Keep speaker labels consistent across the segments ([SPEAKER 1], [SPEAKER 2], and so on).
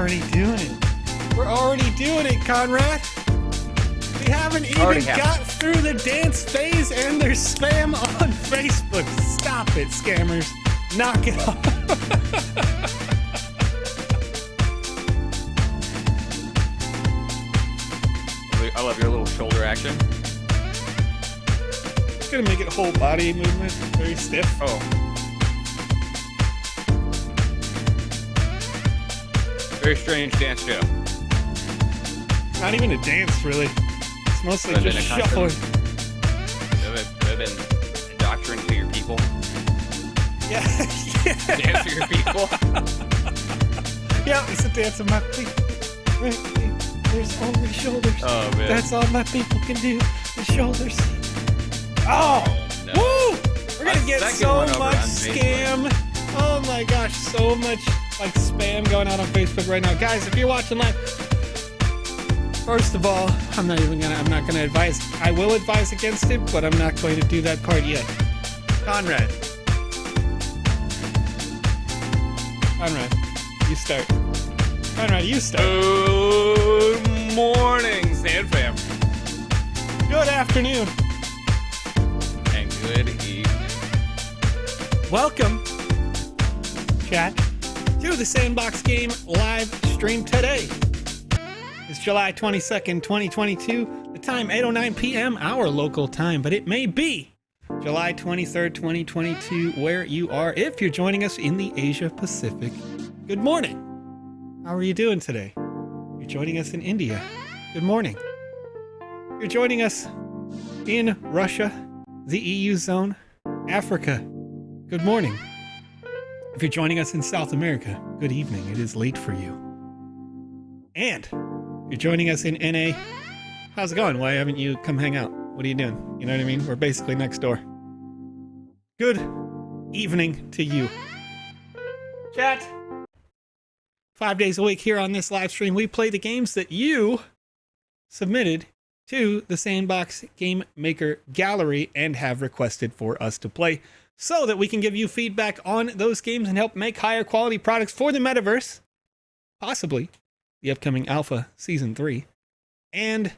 [SPEAKER 1] already doing it. We're already doing it, Conrad. We haven't even got through the dance phase and there's spam on Facebook. Stop it, scammers. Knock it off.
[SPEAKER 2] I love your little shoulder action.
[SPEAKER 1] It's gonna make it whole body movement, very stiff.
[SPEAKER 2] Oh. Very strange dance show.
[SPEAKER 1] Not even a dance, really. It's mostly just shuffling.
[SPEAKER 2] Have been doctrine to your people?
[SPEAKER 1] Yeah.
[SPEAKER 2] Dance to your people?
[SPEAKER 1] Yeah, it's a dance of my people. Right. There's only shoulders.
[SPEAKER 2] Oh, man.
[SPEAKER 1] That's all my people can do. The shoulders. Oh!
[SPEAKER 2] No.
[SPEAKER 1] Woo! We're gonna get so much scam. Oh my gosh, so much like spam going on Facebook right now. Guys, if you're watching live, first of all, I'm not gonna advise. I will advise against it, but I'm not going to do that part yet. Conrad, you start. Conrad, you start.
[SPEAKER 2] Good morning, Sand Fam.
[SPEAKER 1] Good afternoon.
[SPEAKER 2] And good evening.
[SPEAKER 1] Welcome, chat, to the Sandbox Game live stream today. It's July 22nd, 2022. The time, 8:09 p.m., our local time, but it may be July 23rd, 2022, where you are. If you're joining us in the Asia Pacific, good morning. How are you doing today? You're joining us in India. Good morning. You're joining us in Russia, the EU zone, Africa. Good morning. If you're joining us in South America, good evening. It is late for you. And you're joining us in NA. How's it going? Why haven't you come hang out? What are you doing? You know what I mean? We're basically next door. Good evening to you. Chat. 5 days a week here on this live stream, we play the games that you submitted to the Sandbox Game Maker gallery and have requested for us to play so that we can give you feedback on those games and help make higher quality products for the metaverse, possibly the upcoming Alpha Season 3, and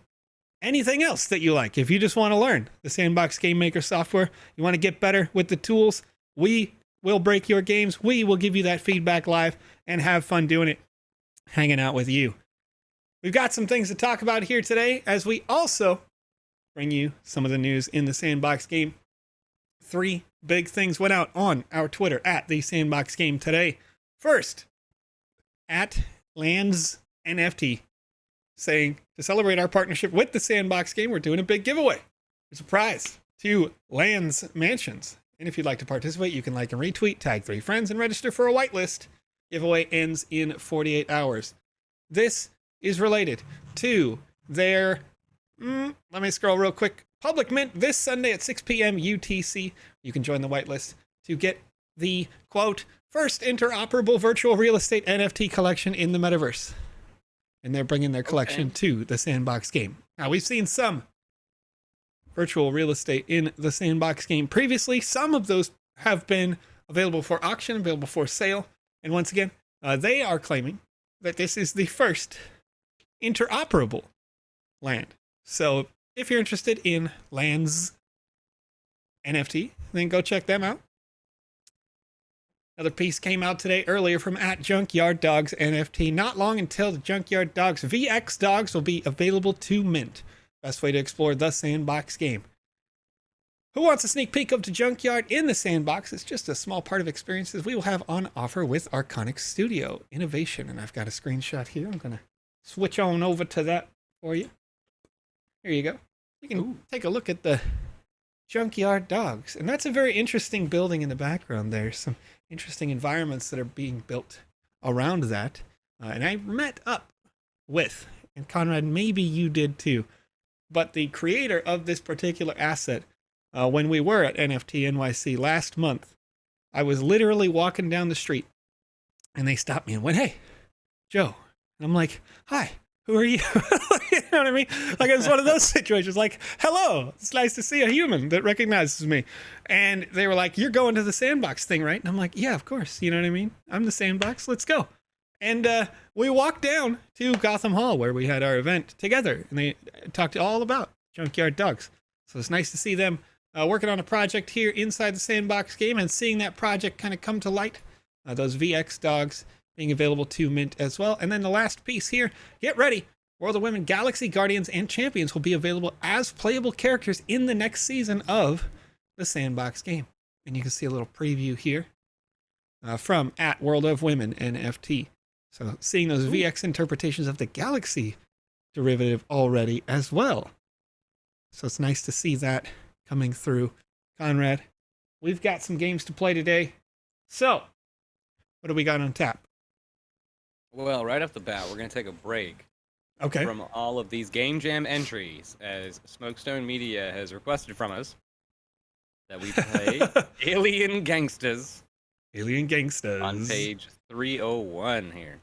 [SPEAKER 1] anything else that you like. If you just want to learn the Sandbox Game Maker software, you want to get better with the tools, we will break your games. We will give you that feedback live and have fun doing it, hanging out with you. We've got some things to talk about here today as we also bring you some of the news in the Sandbox game. 3 big things went out on our Twitter at the Sandbox Game today. First, at Lands NFT, saying to celebrate our partnership with the Sandbox Game, we're doing a big giveaway. There's a prize to Lands Mansions. And if you'd like to participate, you can like and retweet, tag 3 friends, and register for a whitelist. Giveaway ends in 48 hours. This is related to their, let me scroll real quick, public mint this Sunday at 6 p.m. UTC. You can join the whitelist to get the, quote, first interoperable virtual real estate NFT collection in the metaverse. And they're bringing their collection to the Sandbox Game. Now, we've seen some virtual real estate in the Sandbox Game previously. Some of those have been available for auction, available for sale. And once again, they are claiming that this is the first interoperable land. So if you're interested in Lands NFT, then go check them out. Another piece came out today earlier from at Junkyard Dogs NFT. Not long until the Junkyard Dogs VX dogs will be available to mint. Best way to explore the Sandbox Game. Who wants a sneak peek of the Junkyard in the Sandbox? It's just a small part of experiences we will have on offer with Arconic Studio Innovation. And I've got a screenshot here. I'm going to switch on over to that for you. Here you go. You can take a look at the Junkyard Dogs. And that's a very interesting building in the background. There's some interesting environments that are being built around that. And I met up with, and Conrad, maybe you did too, but the creator of this particular asset, when we were at NFT NYC last month, I was literally walking down the street and they stopped me and went, "Hey, Joe." And I'm like, "Hi, who are you?" You know what I mean? Like, it was one of those situations like, "Hello, it's nice to see a human that recognizes me." And they were like, "You're going to the Sandbox thing, right?" And I'm like, "Yeah, of course." You know what I mean? I'm the Sandbox. Let's go. And we walked down to Gotham Hall where we had our event together, and they talked all about Junkyard Dogs. So it's nice to see them working on a project here inside the Sandbox game and seeing that project kind of come to light. Those VX dogs being available to mint as well. And then the last piece here, get ready. World of Women Galaxy Guardians and Champions will be available as playable characters in the next season of the Sandbox game. And you can see a little preview here from at World of Women NFT. So seeing those VX interpretations of the Galaxy derivative already as well. So it's nice to see that coming through. Conrad, we've got some games to play today. So what do we got on tap?
[SPEAKER 2] Well, right off the bat, we're going to take a break from all of these Game Jam entries, as Smokestone Media has requested from us that we play Alien Gangsters.
[SPEAKER 1] Alien Gangsters.
[SPEAKER 2] On page 301 here.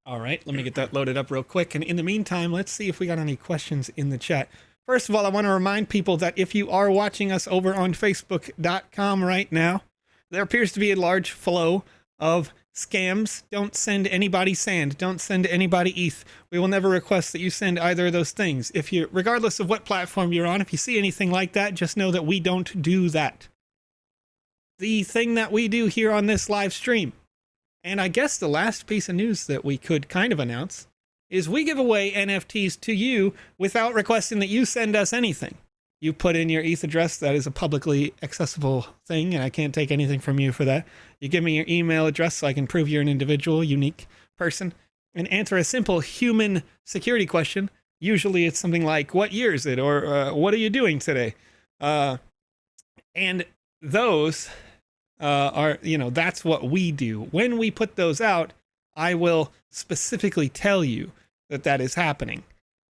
[SPEAKER 1] All right, let me get that loaded up real quick. And in the meantime, let's see if we got any questions in the chat. First of all, I want to remind people that if you are watching us over on Facebook.com right now, there appears to be a large flow of scams. Don't send anybody sand. Don't send anybody ETH. We will never request that you send either of those things. If you, regardless of what platform you're on, if you see anything like that, just know that we don't do that. The thing that we do here on this live stream, and I guess the last piece of news that we could kind of announce, is we give away NFTs to you without requesting that you send us anything. You put in your ETH address. That is a publicly accessible thing, and I can't take anything from you for that. You give me your email address so I can prove you're an individual, unique person, and answer a simple human security question. Usually it's something like, what year is it? Or what are you doing today? And those are, that's what we do. When we put those out, I will specifically tell you that that is happening.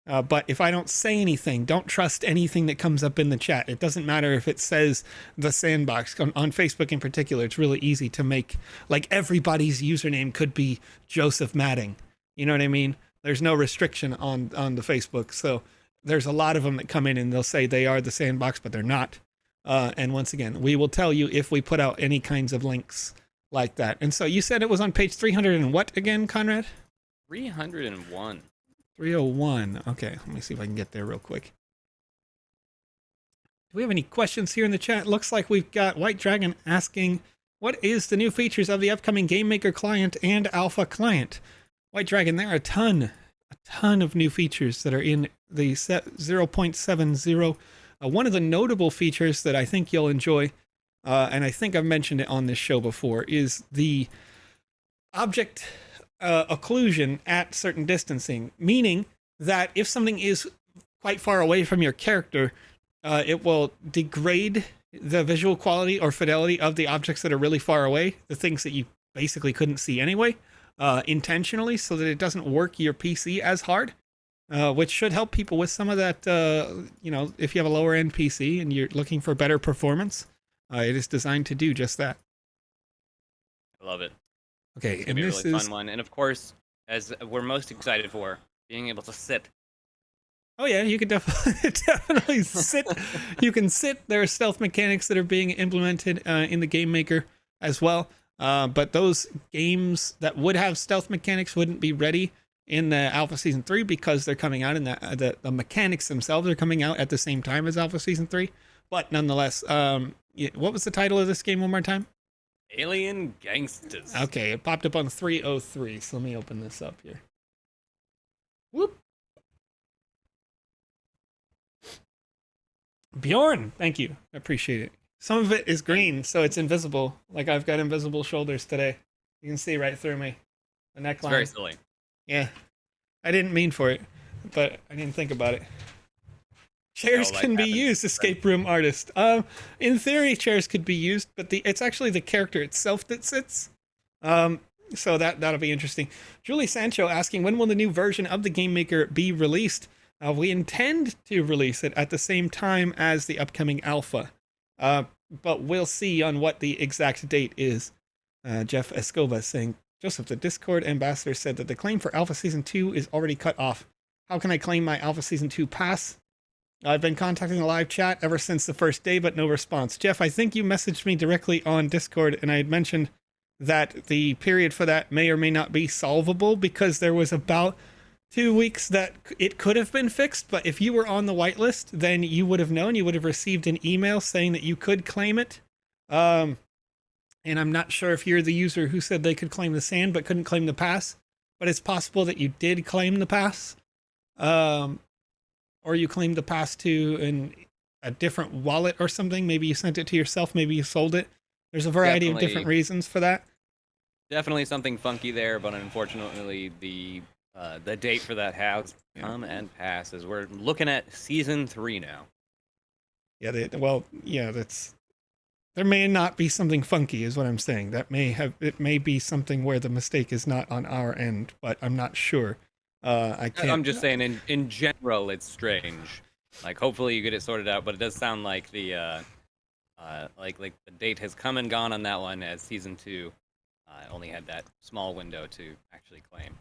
[SPEAKER 1] But if I don't say anything, don't trust anything that comes up in the chat. It doesn't matter if it says the Sandbox. On Facebook in particular, it's really easy to make, like, everybody's username could be Joseph Madding. You know what I mean? There's no restriction on the Facebook. So there's a lot of them that come in and they'll say they are the Sandbox, but they're not. And once again, we will tell you if we put out any kinds of links like that. And so you said it was on page 300 and what again, Conrad?
[SPEAKER 2] 301.
[SPEAKER 1] 301. Okay, let me see if I can get there real quick. Do we have any questions here in the chat? Looks like we've got White Dragon asking, what is the new features of the upcoming Game Maker client and Alpha client? White Dragon, there are a ton of new features that are in the 0.70. One of the notable features that I think you'll enjoy, and I think I've mentioned it on this show before, is the object occlusion at certain distancing, meaning that if something is quite far away from your character, it will degrade the visual quality or fidelity of the objects that are really far away, the things that you basically couldn't see anyway, intentionally, so that it doesn't work your PC as hard, which should help people with some of that, if you have a lower end PC and you're looking for better performance, it is designed to do just that.
[SPEAKER 2] I love it.
[SPEAKER 1] Okay,
[SPEAKER 2] and this is a really fun one, and of course, as we're most excited for, being able to sit.
[SPEAKER 1] Oh yeah, you can definitely sit. You can sit. There are stealth mechanics that are being implemented in the Game Maker as well, but those games that would have stealth mechanics wouldn't be ready in the Alpha Season 3 because they're coming out in the mechanics themselves are coming out at the same time as Alpha Season 3. But nonetheless, what was the title of this game one more time?
[SPEAKER 2] Alien Gangsters.
[SPEAKER 1] Okay, it popped up on 303, so let me open this up here. Whoop. Bjorn, thank you. I appreciate it. Some of it is green, so it's invisible. Like I've got invisible shoulders today. You can see right through me. The neckline.
[SPEAKER 2] It's very silly.
[SPEAKER 1] Yeah. I didn't mean for it, but I didn't think about it. Chairs can be used, escape room artist. In theory, chairs could be used, but it's actually the character itself that sits. So that'll be interesting. Julie Sancho asking, when will the new version of the Game Maker be released? We intend to release it at the same time as the upcoming alpha, but we'll see on what the exact date is. Jeff Escoba saying, Joseph, the Discord ambassador said that the claim for Alpha Season 2 is already cut off. How can I claim my Alpha Season 2 pass? I've been contacting the live chat ever since the first day, but no response. Jeff, I think you messaged me directly on Discord, and I had mentioned that the period for that may or may not be solvable, because there was about 2 weeks that it could have been fixed. But if you were on the whitelist, then you would have known. You would have received an email saying that you could claim it. And I'm not sure if you're the user who said they could claim the sand but couldn't claim the pass. But it's possible that you did claim the pass. Or you claimed the pass to a different wallet or something. Maybe you sent it to yourself. Maybe you sold it. There's a variety of different reasons for that.
[SPEAKER 2] Definitely something funky there, but unfortunately the date for that has come and passed, as we're looking at season 3 now.
[SPEAKER 1] Yeah, there may not be something funky, is what I'm saying. It may be something where the mistake is not on our end, but I'm not sure.
[SPEAKER 2] I'm just saying, in general, it's strange. Like, hopefully you get it sorted out, but it does sound like the like the date has come and gone on that one, as season 2 only had that small window to actually claim.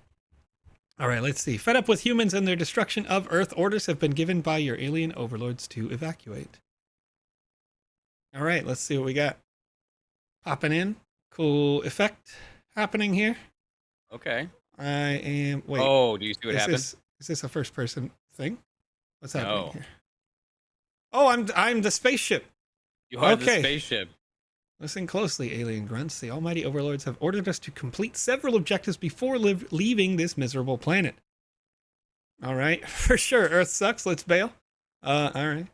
[SPEAKER 1] All right, let's see. Fed up with humans and their destruction of Earth, orders have been given by your alien overlords to evacuate. All right, let's see what we got. Popping in. Cool effect happening here.
[SPEAKER 2] Okay.
[SPEAKER 1] I am... Wait.
[SPEAKER 2] Oh, do you see what happened?
[SPEAKER 1] Is this a first-person thing? What's happening here? Oh, I'm the spaceship.
[SPEAKER 2] You are the spaceship.
[SPEAKER 1] Listen closely, alien grunts. The almighty overlords have ordered us to complete several objectives before leaving this miserable planet. All right, for sure. Earth sucks. Let's bail. All right.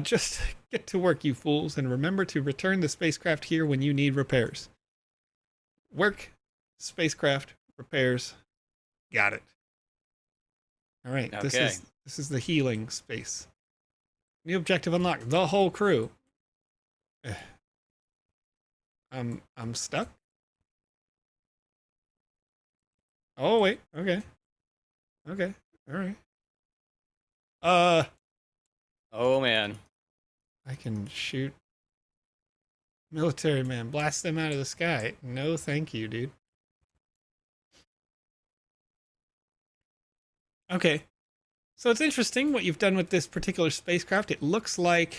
[SPEAKER 1] Just get to work, you fools, and remember to return the spacecraft here when you need repairs. Work, spacecraft, repairs. Got it. All right. Okay. This is the healing space. New objective unlocked. The whole crew. I'm stuck. Oh wait. Okay. Okay. All right.
[SPEAKER 2] Oh man.
[SPEAKER 1] I can shoot military man. Blast them out of the sky. No, thank you, dude. Okay. So it's interesting what you've done with this particular spacecraft. It looks like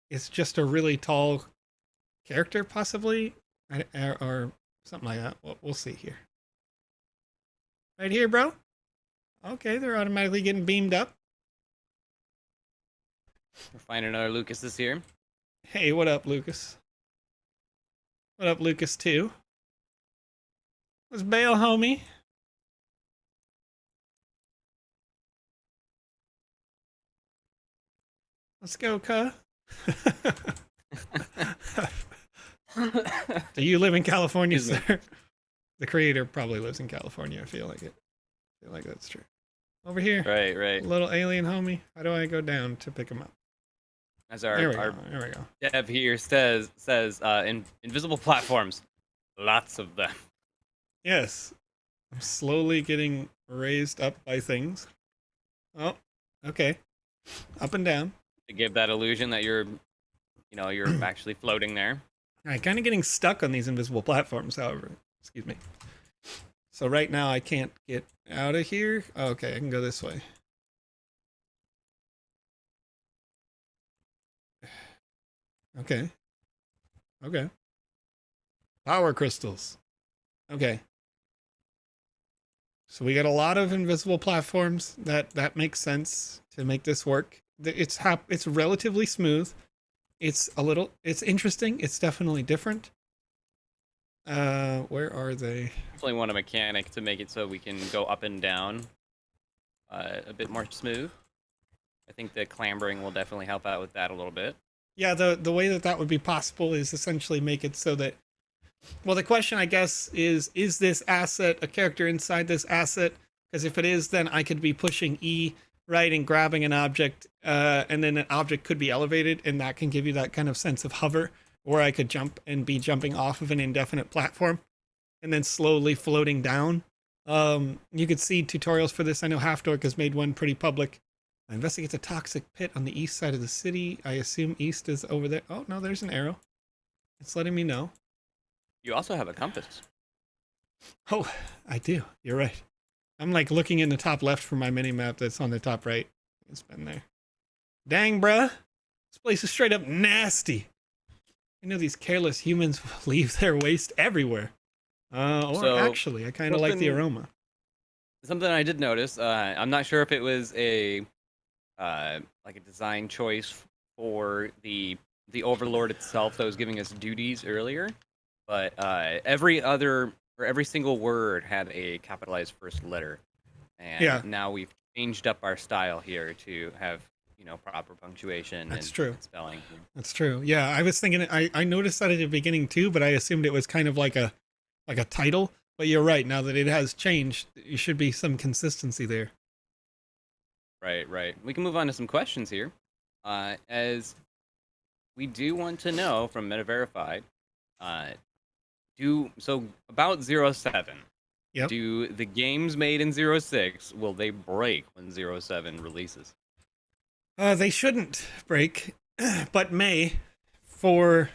[SPEAKER 1] it's just a really tall character, possibly, or something like that. We'll see here. Right here, bro. Okay, they're automatically getting beamed up.
[SPEAKER 2] We're finding another Lucas here.
[SPEAKER 1] Hey, what up, Lucas? What up, Lucas 2? Let's bail, homie. Let's go, cuh. Do you live in California, sir? The creator probably lives in California. I feel like it. I feel like that's true. Over here.
[SPEAKER 2] Right.
[SPEAKER 1] Little alien homie. How do I go down to pick him up?
[SPEAKER 2] As our
[SPEAKER 1] there we go.
[SPEAKER 2] Dev here says invisible platforms. Lots of them.
[SPEAKER 1] Yes. I'm slowly getting raised up by things. Oh, okay. Up and down.
[SPEAKER 2] To give that illusion that you're actually floating there.
[SPEAKER 1] All right, kind of getting stuck on these invisible platforms, however. Excuse me. So right now I can't get out of here. Oh, okay, I can go this way. Okay. Okay. Power crystals. Okay. So we got a lot of invisible platforms. That makes sense to make this work. It's relatively smooth. It's interesting. It's definitely different. Where are they?
[SPEAKER 2] Definitely want a mechanic to make it so we can go up and down a bit more smooth. I think the clambering will definitely help out with that a little bit.
[SPEAKER 1] Yeah, the way that would be possible is essentially make it so that, well, the question, I guess, is this asset a character inside this asset? Because if it is, then I could be pushing E, right, and grabbing an object, and then an object could be elevated, and that can give you that kind of sense of hover, or I could jump and be jumping off of an indefinite platform, and then slowly floating down. You could see tutorials for this. I know Half Dork has made one pretty public. Investigate a toxic pit on the east side of the city. I assume east is over there. Oh, no, there's an arrow. It's letting me know.
[SPEAKER 2] You also have a compass.
[SPEAKER 1] Oh, I do. You're right. I'm like looking in the top left for my mini map that's on the top right. It's been there. Dang, bruh. This place is straight up nasty. I know these careless humans leave their waste everywhere. Actually, I kind of like the aroma.
[SPEAKER 2] Something I did notice. I'm not sure if it was a like a design choice for the Overlord itself that was giving us duties earlier, but every single word had a capitalized first letter, and now we've changed up our style here to have proper punctuation and spelling.
[SPEAKER 1] That's true. Yeah, I was thinking I noticed that at the beginning too, but I assumed it was kind of like a title. But you're right. Now that it has changed, there should be some consistency there.
[SPEAKER 2] Right. We can move on to some questions here, as we do want to know from MetaVerified. About 07.
[SPEAKER 1] Yep.
[SPEAKER 2] Do the games made in 06 will they break when 07 releases?
[SPEAKER 1] They shouldn't break, but may, for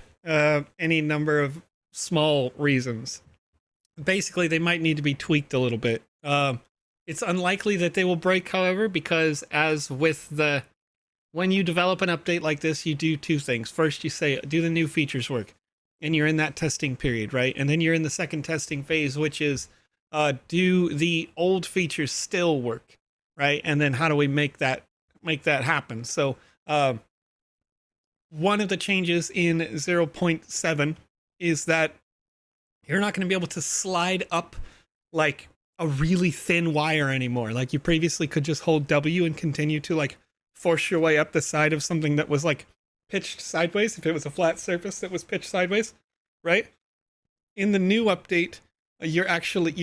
[SPEAKER 1] any number of small reasons. Basically, they might need to be tweaked a little bit. It's unlikely that they will break, however, because as with when you develop an update like this, you do two things. First, you say, do the new features work? And you're in that testing period, right? And then you're in the second testing phase, which is, do the old features still work, right? And then how do we make that happen? So, one of the changes in 0.7 is that you're not going to be able to slide up like a really thin wire anymore. Like you previously could just hold W and continue to like force your way up the side of something that was like pitched sideways, if it was a flat surface that was pitched sideways, right? In the new update, your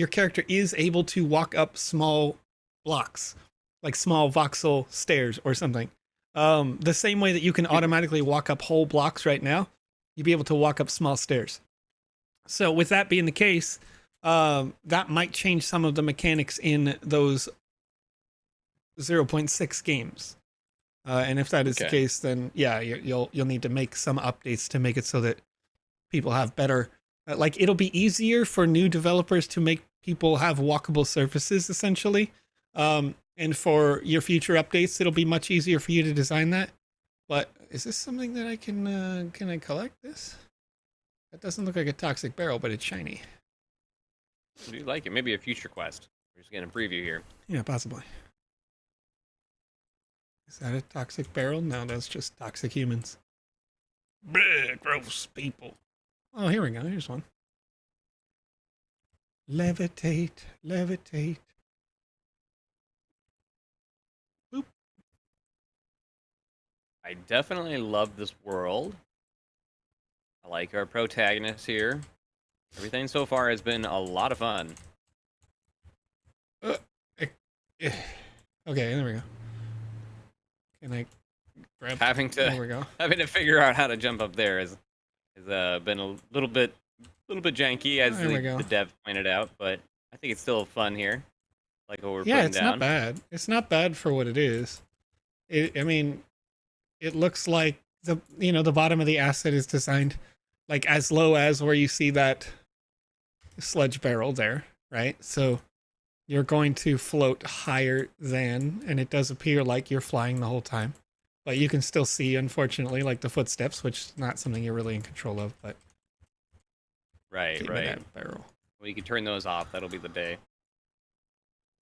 [SPEAKER 1] character is able to walk up small blocks, like small voxel stairs or something. The same way that you can automatically walk up whole blocks right now, you'll be able to walk up small stairs. So with that being the case, that might change some of the mechanics in those 0.6 games. And if that is the case, then yeah, you'll need to make some updates to make it so that people have better, like it'll be easier for new developers to make people have walkable surfaces essentially. And for your future updates, it'll be much easier for you to design that. But is this something that I can I collect this? That doesn't look like a toxic barrel, but it's shiny.
[SPEAKER 2] Do you like it? Maybe a future quest. We're just getting a preview here.
[SPEAKER 1] Yeah, possibly. Is that a toxic barrel? No, that's just toxic humans. Bleh, gross people. Oh, here we go. Here's one. Levitate, levitate. Boop.
[SPEAKER 2] I definitely love this world. I like our protagonist here. Everything so far has been a lot of fun.
[SPEAKER 1] Okay, there we go. Can I grab? There we go.
[SPEAKER 2] Having to figure out how to jump up there has been a little bit janky, as the dev pointed out. But I think it's still fun here. Like what we're putting down.
[SPEAKER 1] Yeah, it's not bad. It's not bad for what it is. I mean, it looks like the bottom of the asset is designed like as low as where you see that sludge barrel there, right? So you're going to float higher than, and it does appear like you're flying the whole time. But you can still see, unfortunately, like the footsteps, which is not something you're really in control of, but...
[SPEAKER 2] Right.
[SPEAKER 1] That barrel.
[SPEAKER 2] Well, you can turn those off. That'll be the day.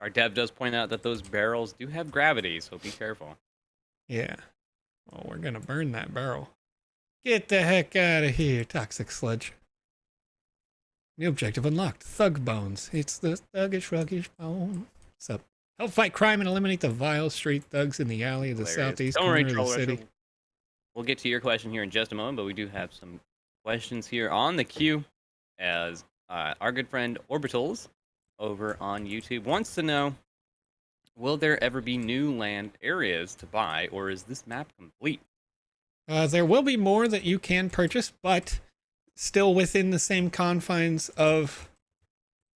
[SPEAKER 2] Our dev does point out that those barrels do have gravity, so be careful.
[SPEAKER 1] Yeah. Well, we're gonna burn that barrel. Get the heck out of here, toxic sludge. New objective unlocked. Thug bones. It's the thuggish, ruggish bone. What's up? Help fight crime and eliminate the vile street thugs in the alley of the southeast corner of the city.
[SPEAKER 2] We'll get to your question here in just a moment, but we do have some questions here on the queue, as our good friend Orbitals over on YouTube wants to know, will there ever be new land areas to buy, or is this map complete?
[SPEAKER 1] There will be more that you can purchase, but still within the same confines of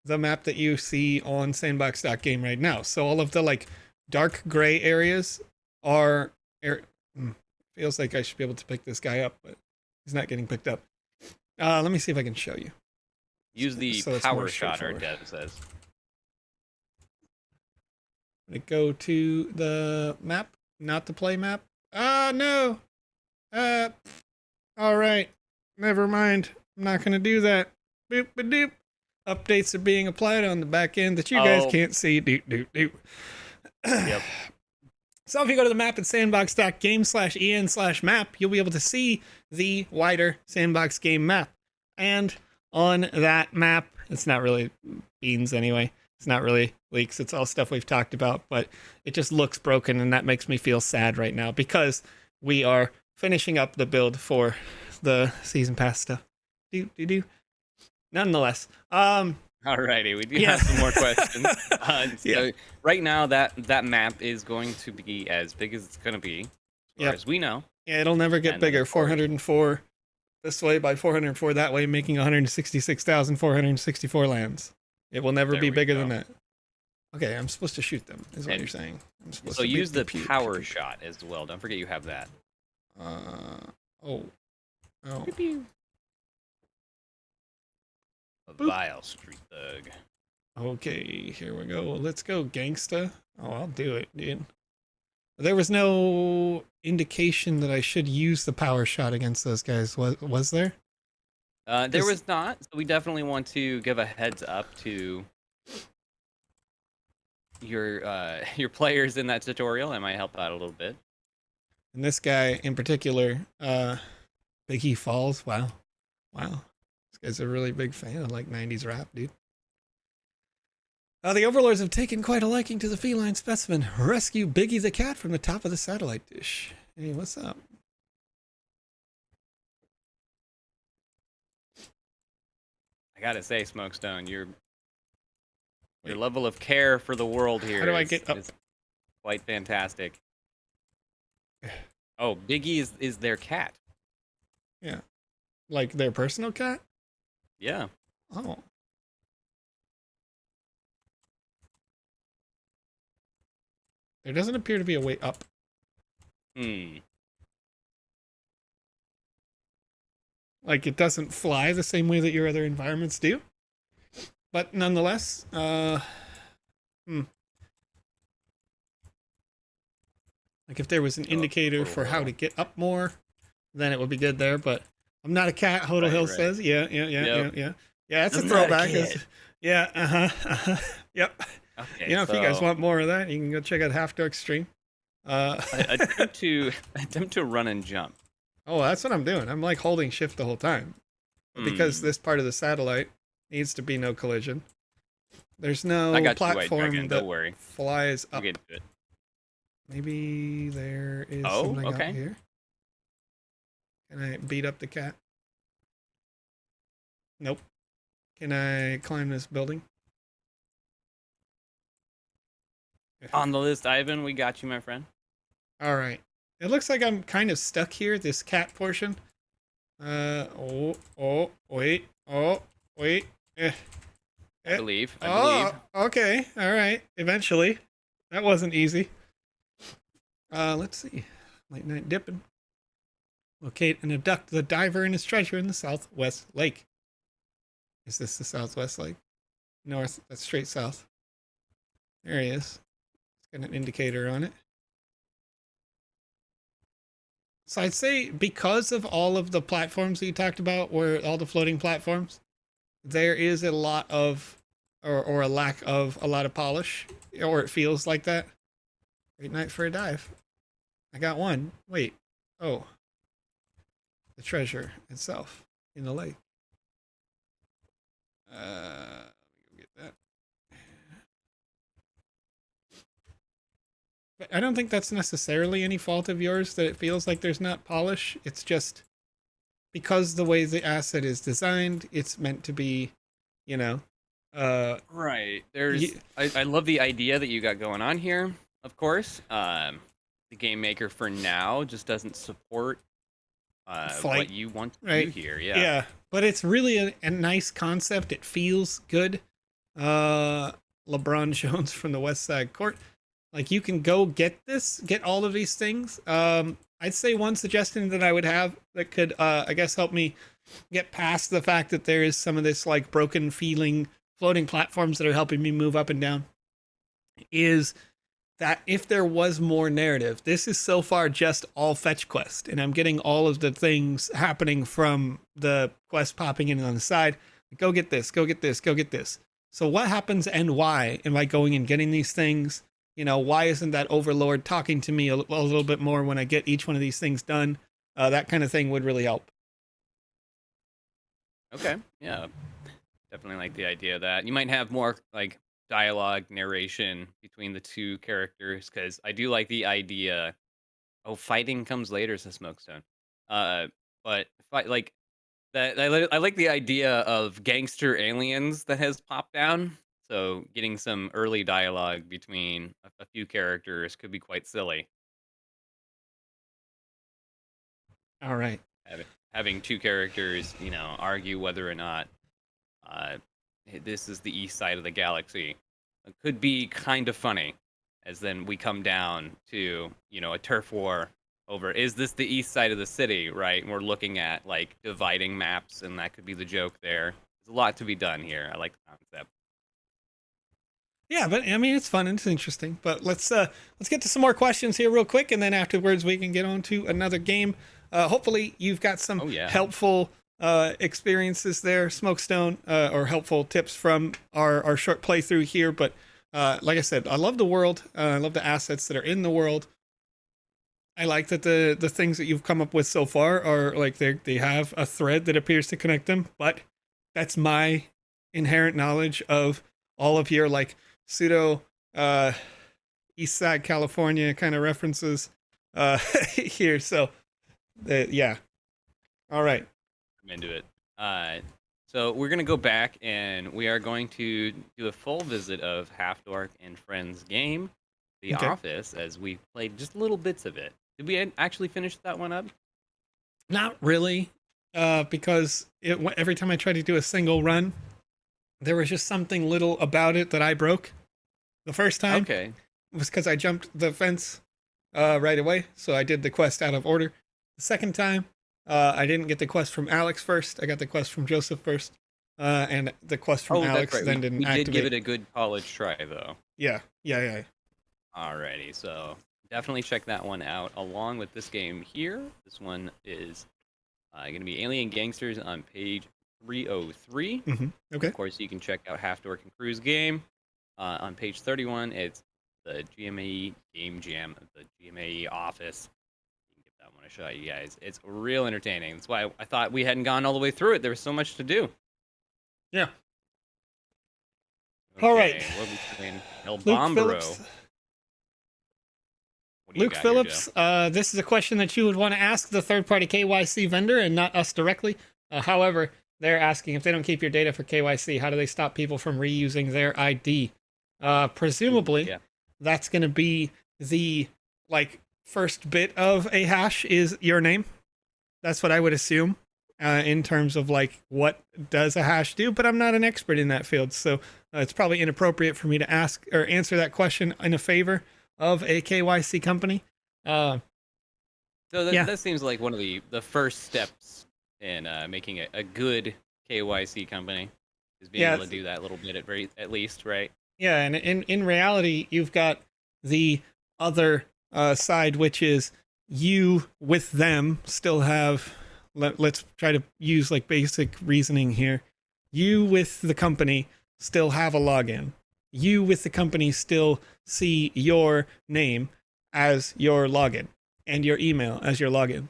[SPEAKER 1] the map that you see on Sandbox.game right now. So all of the like dark gray areas are... feels like I should be able to pick this guy up, but he's not getting picked up. Let me see if I can show you.
[SPEAKER 2] Use the power shot, our dev says.
[SPEAKER 1] I'm going to go to the map, not the play map. No! All right. never mind. I'm not going to do that. Boop, ba doop. Updates are being applied on the back end that you guys can't see. Doop, doop, doop.
[SPEAKER 2] Yep.
[SPEAKER 1] So if you go to the map at sandbox.game/en/map, you'll be able to see the wider Sandbox game map. And on that map, it's not really beans anyway. It's not really leaks. It's all stuff we've talked about, but it just looks broken, and that makes me feel sad right now because we are finishing up the build for the season pass stuff. Nonetheless,
[SPEAKER 2] alrighty, we do have some more questions. So right now, that map is going to be as big as it's going to be, as far as we know.
[SPEAKER 1] Yeah, it'll never get bigger. 404 this way by 404 that way, making 166,464 lands. It will never be bigger than that. Okay, I'm supposed to shoot them, is what you're saying. I'm supposed
[SPEAKER 2] to use the power
[SPEAKER 1] pew.
[SPEAKER 2] shot as well. Don't forget you have that.
[SPEAKER 1] Oh.
[SPEAKER 2] Pew, pew. A vile street thug.
[SPEAKER 1] Okay, here we go. Let's go, gangsta. Oh, I'll do it, dude. There was no indication that I should use the power shot against those guys. Was there?
[SPEAKER 2] There was not. So we definitely want to give a heads up to your players in that tutorial. That might help out a little bit.
[SPEAKER 1] And this guy in particular, Big E Falls. Wow. This guy's a really big fan of like 90s rap, dude. The overlords have taken quite a liking to the feline specimen. Rescue Biggie the cat from the top of the satellite dish. Hey, what's up?
[SPEAKER 2] I gotta say, Smokestone, your level of care for the world here is quite fantastic. Oh, Biggie is their cat.
[SPEAKER 1] Yeah. Like their personal cat?
[SPEAKER 2] Yeah.
[SPEAKER 1] Oh. There doesn't appear to be a way up. Like it doesn't fly the same way that your other environments do. But nonetheless, like if there was an indicator for how to get up more, then it would be good there. But I'm not a cat, Hodel Hill says. Yeah. Yeah, that's a throwback. Yep.
[SPEAKER 2] Okay,
[SPEAKER 1] if you guys want more of that, you can go check out Half Dark stream.
[SPEAKER 2] Attempt to run and jump.
[SPEAKER 1] Oh, that's what I'm doing. I'm like holding shift the whole time. Because this part of the satellite needs to be no collision. There's no platform that flies up.
[SPEAKER 2] We'll get to it.
[SPEAKER 1] Maybe there is something out here. Can I beat up the cat? Nope. Can I climb this building?
[SPEAKER 2] On the list, Ivan, we got you, my friend.
[SPEAKER 1] All right. It looks like I'm kind of stuck here, this cat portion. Wait. I
[SPEAKER 2] believe.
[SPEAKER 1] Okay. All right. Eventually. That wasn't easy. Let's see. Late night dipping. Locate and abduct the diver and his treasure in the Southwest Lake. Is this the Southwest Lake? North. That's straight south. There he is. Got an indicator on it. So I'd say because of all of the platforms that you talked about, where all the floating platforms, there is a lot of, or a lack of a lot of polish, or it feels like that. Great night for a dive. I got one. Wait. Oh. The treasure itself in the lake. Let me go get that. But I don't think that's necessarily any fault of yours that it feels like there's not polish. It's just because the way the asset is designed, it's meant to be,
[SPEAKER 2] right. I love the idea that you got going on here, of course. The Game Maker for now just doesn't support what you want to do here.
[SPEAKER 1] Yeah. But it's really a nice concept. It feels good. LeBron Jones from the West Side Court. Like, you can go get all of these things. I'd say one suggestion that I would have that could, I guess, help me get past the fact that there is some of this, like, broken feeling floating platforms that are helping me move up and down is that if there was more narrative, this is so far just all fetch quest, and I'm getting all of the things happening from the quest popping in on the side. Go get this, go get this, go get this. So what happens and why am I going and getting these things? You know, why isn't that overlord talking to me a little bit more when I get each one of these things done? That kind of thing would really help.
[SPEAKER 2] Okay, yeah, definitely like the idea of that. You might have more like dialogue narration between the two characters, because I do like the idea. Oh, fighting comes later, says Smokestone. But like that, I like the idea of gangster aliens that has popped down. So getting some early dialogue between a few characters could be quite silly.
[SPEAKER 1] All right.
[SPEAKER 2] Having two characters, you know, argue whether or not this is the east side of the galaxy. It could be kind of funny, as then we come down to, you know, a turf war over, is this the east side of the city, right? And we're looking at, like, dividing maps, and that could be the joke there. There's a lot to be done here. I like the concept.
[SPEAKER 1] Yeah, but, I mean, it's fun and it's interesting. But let's get to some more questions here real quick, and then afterwards we can get on to another game. Hopefully you've got some helpful experiences there, Smokestone, or helpful tips from our short playthrough here. But like I said, I love the world. I love the assets that are in the world. I like that the things that you've come up with so far are like they have a thread that appears to connect them. But that's my inherent knowledge of all of your like pseudo East Side California kind of references here. So yeah. All right.
[SPEAKER 2] I'm into it. So we're going to go back and we are going to do a full visit of Half Dork and Friends game, The Office, as we played just little bits of it. Did we actually finish that one up?
[SPEAKER 1] Not really, because every time I tried to do a single run, there was just something little about it that I broke. The first time was because I jumped the fence right away, so I did the quest out of order. The second time, I didn't get the quest from Alex first. I got the quest from Joseph first, and the quest from Alex then didn't activate.
[SPEAKER 2] We did give it a good college try, though.
[SPEAKER 1] Yeah.
[SPEAKER 2] Alrighty, so definitely check that one out along with this game here. This one is going to be Alien Gangsters on page 303.
[SPEAKER 1] Okay.
[SPEAKER 2] Of course, you can check out Half Dork and Crew's game. On page 31, it's the GMAE Game Jam, the GMAE Office. I want to show you guys. It's real entertaining. That's why I thought we hadn't gone all the way through it. There was so much to do.
[SPEAKER 1] Yeah.
[SPEAKER 2] Okay,
[SPEAKER 1] all right.
[SPEAKER 2] What are we playing? El Bombero.
[SPEAKER 1] Luke Phillips, this is a question that you would want to ask the third-party KYC vendor and not us directly. However, they're asking if they don't keep your data for KYC, how do they stop people from reusing their ID? Presumably, that's going to be the, like, first bit of a hash is your name. That's what I would assume in terms of like what does a hash do, but I'm not an expert in that field, so it's probably inappropriate for me to ask or answer that question in a favor of a KYC company.
[SPEAKER 2] So that seems like one of the first steps in making a good KYC company is being able to do that little bit at least, right?
[SPEAKER 1] Yeah, and in reality, you've got the other side, which is you with them still have, let's try to use like basic reasoning here. You with the company still have a login. You with the company still see your name as your login and your email as your login.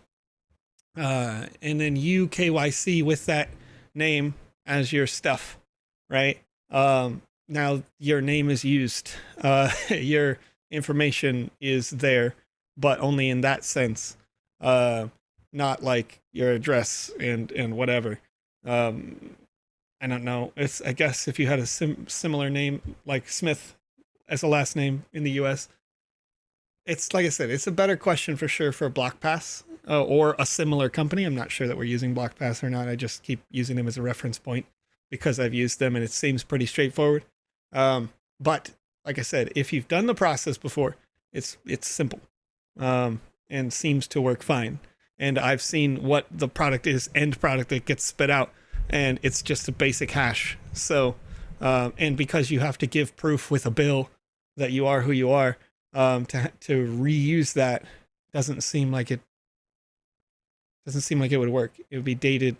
[SPEAKER 1] And then you KYC with that name as your stuff, right? Now your name is used. Your information is there, but only in that sense, not like your address and whatever. I don't know. I guess if you had a similar name like Smith as a last name in the US, it's like I said, it's a better question for sure for BlockPass or a similar company. I'm not sure that we're using BlockPass or not. I just keep using them as a reference point because I've used them and it seems pretty straightforward. But like I said, if you've done the process before, it's simple and seems to work fine. And I've seen what the product is, end product that gets spit out, and it's just a basic hash. So, and because you have to give proof with a bill that you are who you are, To reuse that doesn't seem like it would work. It would be dated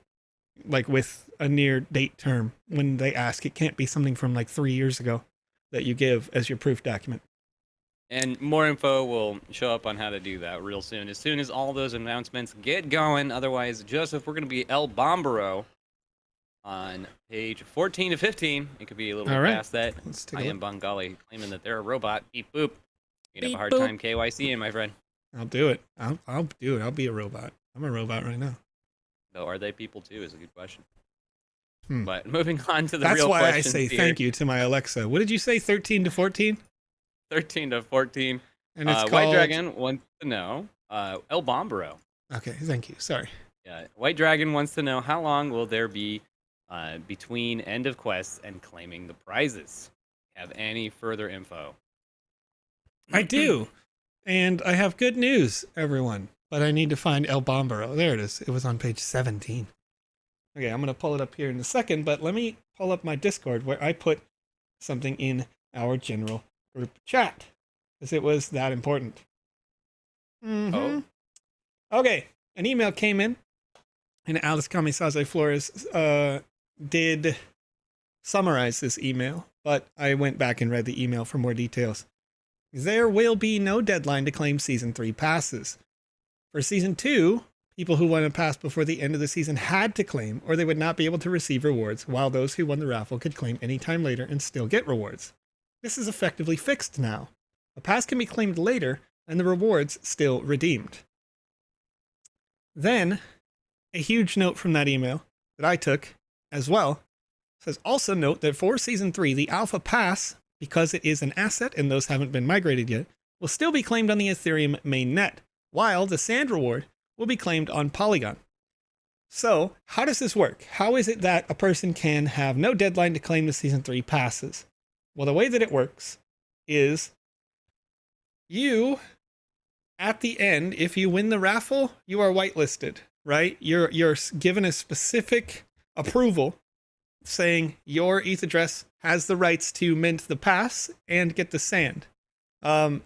[SPEAKER 1] like with a near date term when they ask. It can't be something from like 3 years ago that you give as your proof document.
[SPEAKER 2] And more info will show up on how to do that real soon as all those announcements get going. Otherwise, Joseph, we're going to be El Bombero on page 14 to 15. It could be a little bit past that. I am Bengali, claiming that they're a robot. Beep boop. You'd have a hard time KYCing, my friend.
[SPEAKER 1] I'll do it. I'll do it. I'll be a robot. I'm a robot right now.
[SPEAKER 2] Though, are they people too? Is a good question. But moving on to the real questions.
[SPEAKER 1] That's why I say thank you to my Alexa. What did you say? 13 to 14?
[SPEAKER 2] 13 to 14.
[SPEAKER 1] And it's called...
[SPEAKER 2] White Dragon wants to know. El Bombero.
[SPEAKER 1] Okay, thank you. Sorry.
[SPEAKER 2] Yeah, White Dragon wants to know how long will there be between end of quests and claiming the prizes. Have any further info?
[SPEAKER 1] I do. And I have good news, everyone. But I need to find El Bombero. There it is. It was on page 17. Okay, I'm going to pull it up here in a second, but let me pull up my Discord where I put something in our general group chat, because it was that important. Oh. Okay, an email came in, and Alex Florez did summarize this email, but I went back and read the email for more details. There will be no deadline to claim Season 3 passes. For Season 2, people who won a pass before the end of the season had to claim, or they would not be able to receive rewards, while those who won the raffle could claim any time later and still get rewards. This is effectively fixed now. A pass can be claimed later, and the rewards still redeemed. Then, a huge note from that email that I took as well says, also note that for Season 3, the Alpha Pass, because it is an asset and those haven't been migrated yet, will still be claimed on the Ethereum mainnet, while the Sand reward will be claimed on Polygon. So, how does this work? How is it that a person can have no deadline to claim the Season 3 passes? Well, the way that it works is you, at the end, if you win the raffle, you are whitelisted, right? You're given a specific approval saying your ETH address has the rights to mint the pass and get the sand.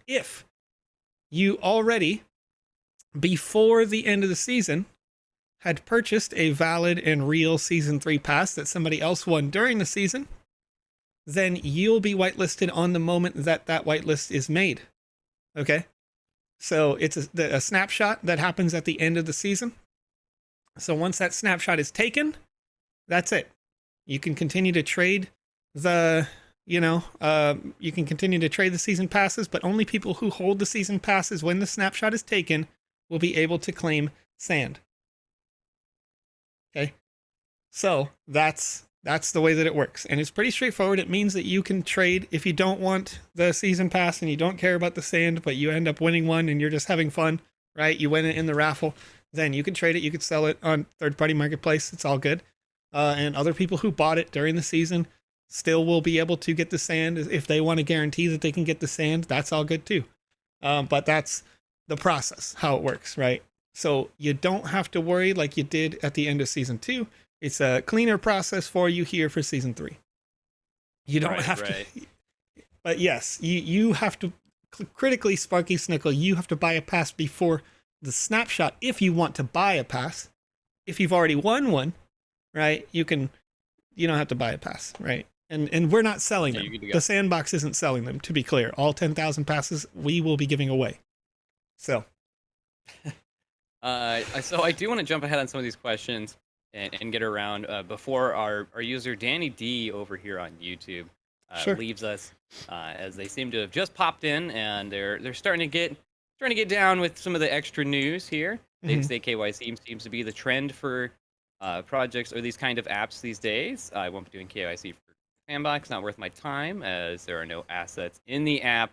[SPEAKER 1] If you already, before the end of the season, had purchased a valid and real Season 3 pass that somebody else won during the season, then you'll be whitelisted on the moment that that whitelist is made. Okay? So it's a snapshot that happens at the end of the season. So once that snapshot is taken, that's it. You can continue to trade the season passes, but only people who hold the season passes when the snapshot is taken will be able to claim sand. Okay? So that's the way that it works. And it's pretty straightforward. It means that you can trade if you don't want the season pass and you don't care about the sand, but you end up winning one and you're just having fun, right? You win it in the raffle, then you can trade it. You could sell it on third-party marketplace. It's all good. And other people who bought it during the season still will be able to get the sand. If they want to guarantee that they can get the sand, that's all good too. But that's the process, how it works, right? So you don't have to worry like you did at the end of Season 2. It's a cleaner process for you here for Season 3. You don't have to. But yes, you have to, critically, Sparky Snickle, you have to buy a pass before the snapshot if you want to buy a pass. If you've already won one, right, you don't have to buy a pass, right? And we're not selling them. The Sandbox isn't selling them, to be clear. All 10,000 passes we will be giving away. So.
[SPEAKER 2] So I do want to jump ahead on some of these questions and get around before our user Danny D over here on YouTube leaves us, as they seem to have just popped in and they're starting to get down with some of the extra news here. Day-to-day KYC seems to be the trend for projects or these kind of apps these days. I won't be doing KYC for Sandbox, not worth my time, as there are no assets in the app.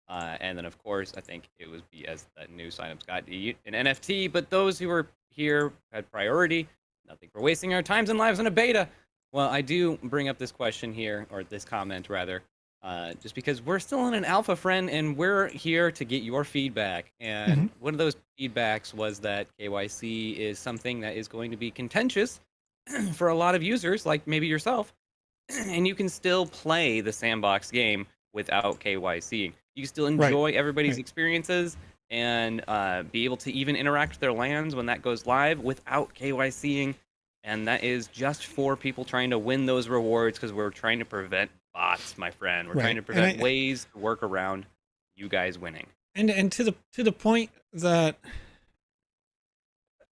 [SPEAKER 2] And then, of course, I think it was as that new signups got an NFT, but those who were here had priority. Nothing for wasting our times and lives in a beta. Well, I do bring up this question here, or this comment rather, just because we're still in an alpha, friend, and we're here to get your feedback. And one of those feedbacks was that KYC is something that is going to be contentious for a lot of users, like maybe yourself, and you can still play the Sandbox game without KYC. You can still enjoy everybody's experiences and be able to even interact with their lands when that goes live without KYCing. And that is just for people trying to win those rewards, because we're trying to prevent bots, my friend. We're trying to prevent ways to work around you guys winning.
[SPEAKER 1] And to the point that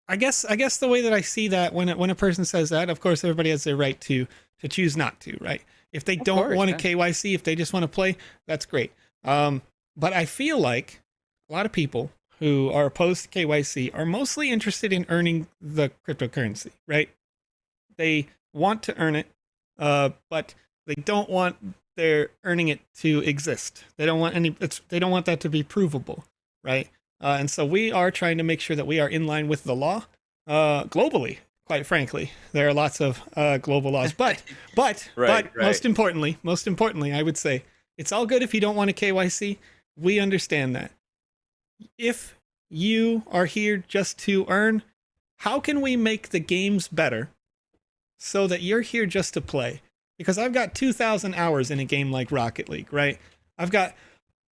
[SPEAKER 1] I guess the way that I see that when a person says that, of course everybody has their right to choose not to, right? If they don't want to KYC, if they just want to play, that's great. But I feel like a lot of people who are opposed to KYC are mostly interested in earning the cryptocurrency, right? They want to earn it, but they don't want their earning it to exist. They don't want they don't want that to be provable, right? And so we are trying to make sure that we are in line with the law, globally. Quite frankly, there are lots of global laws, but most importantly, I would say it's all good if you don't want a KYC. We understand that. If you are here just to earn, how can we make the games better so that you're here just to play? Because I've got 2,000 hours in a game like Rocket League, right? I've got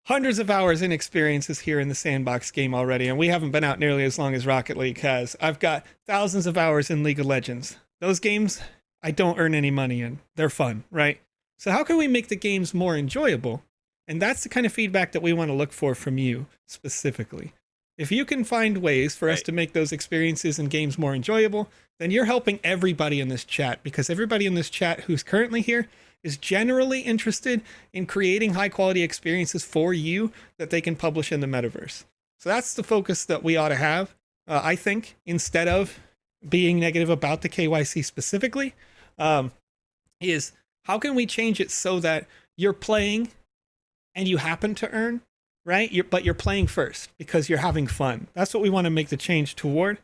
[SPEAKER 1] hundreds of hours in experiences here in the Sandbox game already, and we haven't been out nearly as long as Rocket League has. I've got thousands of hours in League of Legends. Those games, I don't earn any money in. They're fun, right? So how can we make the games more enjoyable? And that's the kind of feedback that we want to look for from you specifically. If you can find ways for us to make those experiences and games more enjoyable, then you're helping everybody in this chat, because everybody in this chat who's currently here is generally interested in creating high quality experiences for you that they can publish in the metaverse. So that's the focus that we ought to have, I think, instead of being negative about the KYC specifically, is how can we change it so that you're playing and you happen to earn, right? But you're playing first because you're having fun. That's what we want to make the change toward,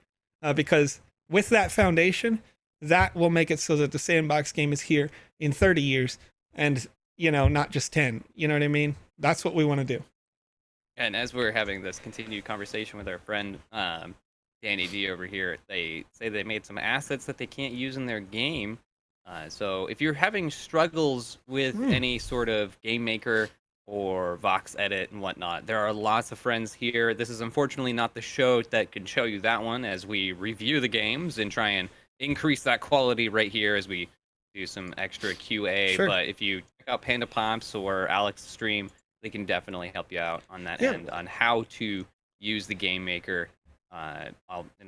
[SPEAKER 1] because with that foundation, that will make it so that the Sandbox game is here in 30 years and, not just 10. You know what I mean? That's what we want to do.
[SPEAKER 2] And as we're having this continued conversation with our friend Danny D over here, they say they made some assets that they can't use in their game. So if you're having struggles with any sort of game maker or VoxEdit and whatnot, there are lots of friends here. This is unfortunately not the show that can show you that one, as we review the games and try and increase that quality right here as we do some extra QA. Sure. But if you check out PandaPops or Alex Stream, they can definitely help you out on that end on how to use the game maker and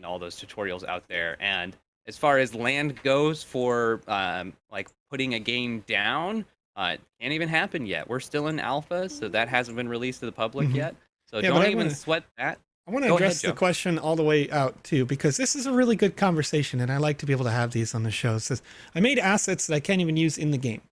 [SPEAKER 2] all those tutorials out there. And as far as land goes for like putting a game down, can't even happen yet. We're still in alpha, so that hasn't been released to the public yet. So don't even sweat that.
[SPEAKER 1] I want to address the question all the way out too, because this is a really good conversation, and I like to be able to have these on the show. It says, I made assets that I can't even use in the game,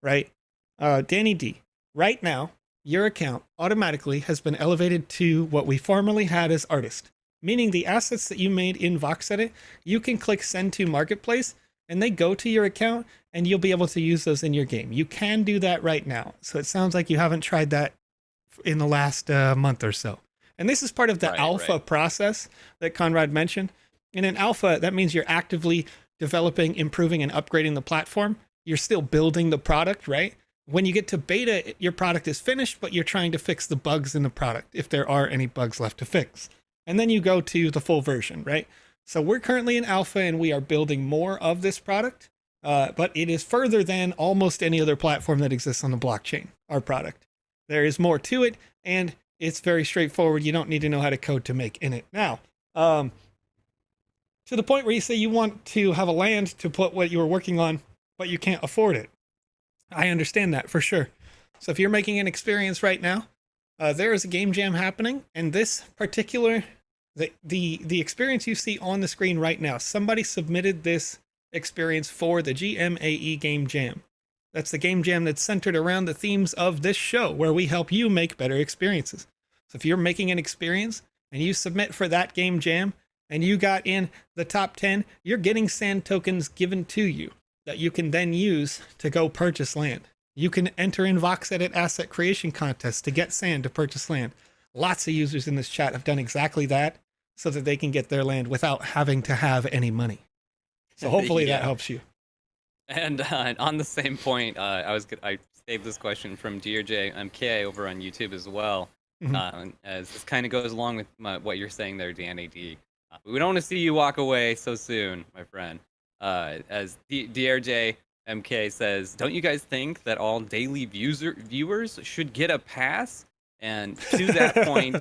[SPEAKER 1] right? Danny D, right now, your account automatically has been elevated to what we formerly had as artist, meaning the assets that you made in VoxEdit, you can click send to marketplace and they go to your account and you'll be able to use those in your game. You can do that right now. So it sounds like you haven't tried that in the last month or so. And this is part of the alpha process that Conrad mentioned. And in alpha, that means you're actively developing, improving, and upgrading the platform. You're still building the product, right? When you get to beta, your product is finished, but you're trying to fix the bugs in the product, if there are any bugs left to fix. And then you go to the full version, right? So we're currently in alpha and we are building more of this product, but it is further than almost any other platform that exists on the blockchain, our product. There is more to it, and it's very straightforward. You don't need to know how to code to make in it. Now, to the point where you say you want to have a land to put what you were working on, but you can't afford it. I understand that for sure. So if you're making an experience right now, there is a game jam happening, and this particular, the experience you see on the screen right now, somebody submitted this experience for the GMAE game jam. That's the game jam that's centered around the themes of this show, where we help you make better experiences. So if you're making an experience and you submit for that game jam and you got in the top 10, you're getting sand tokens given to you that you can then use to go purchase land. You can enter in VoxEdit asset creation contests to get sand to purchase land. Lots of users in this chat have done exactly that so that they can get their land without having to have any money. So hopefully that helps you.
[SPEAKER 2] And on the same point, I saved this question from DRJ MK over on YouTube as well. As this kind of goes along with what you're saying there, Dan AD. We don't want to see you walk away so soon, my friend. As DRJ MK says, don't you guys think that all daily viewers should get a pass? And to that point,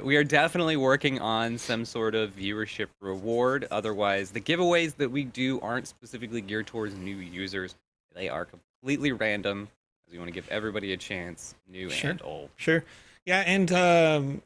[SPEAKER 2] we are definitely working on some sort of viewership reward. Otherwise, the giveaways that we do aren't specifically geared towards new users. They are completely random, as we want to give everybody a chance, new and old.
[SPEAKER 1] Sure. Yeah, and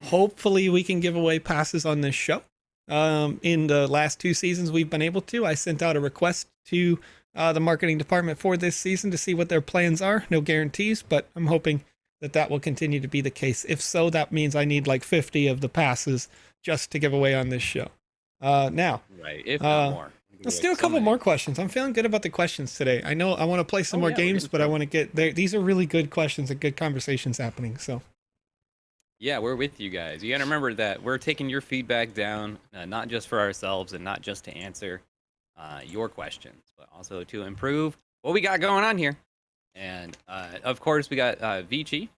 [SPEAKER 1] hopefully we can give away passes on this show. In the last 2 seasons we've been able to. I sent out a request to the marketing department for this season to see what their plans are. No guarantees, but I'm hoping that will continue to be the case. If so, that means I need like 50 of the passes just to give away on this show. Now,
[SPEAKER 2] right, if not more.
[SPEAKER 1] Let's do a couple more questions. I'm feeling good about the questions today. I know I want to play some more games, but I want to get there. These are really good questions and good conversations happening. So,
[SPEAKER 2] yeah, we're with you guys. You got to remember that we're taking your feedback down, not just for ourselves and not just to answer your questions, but also to improve what we got going on here. And of course, we got Vici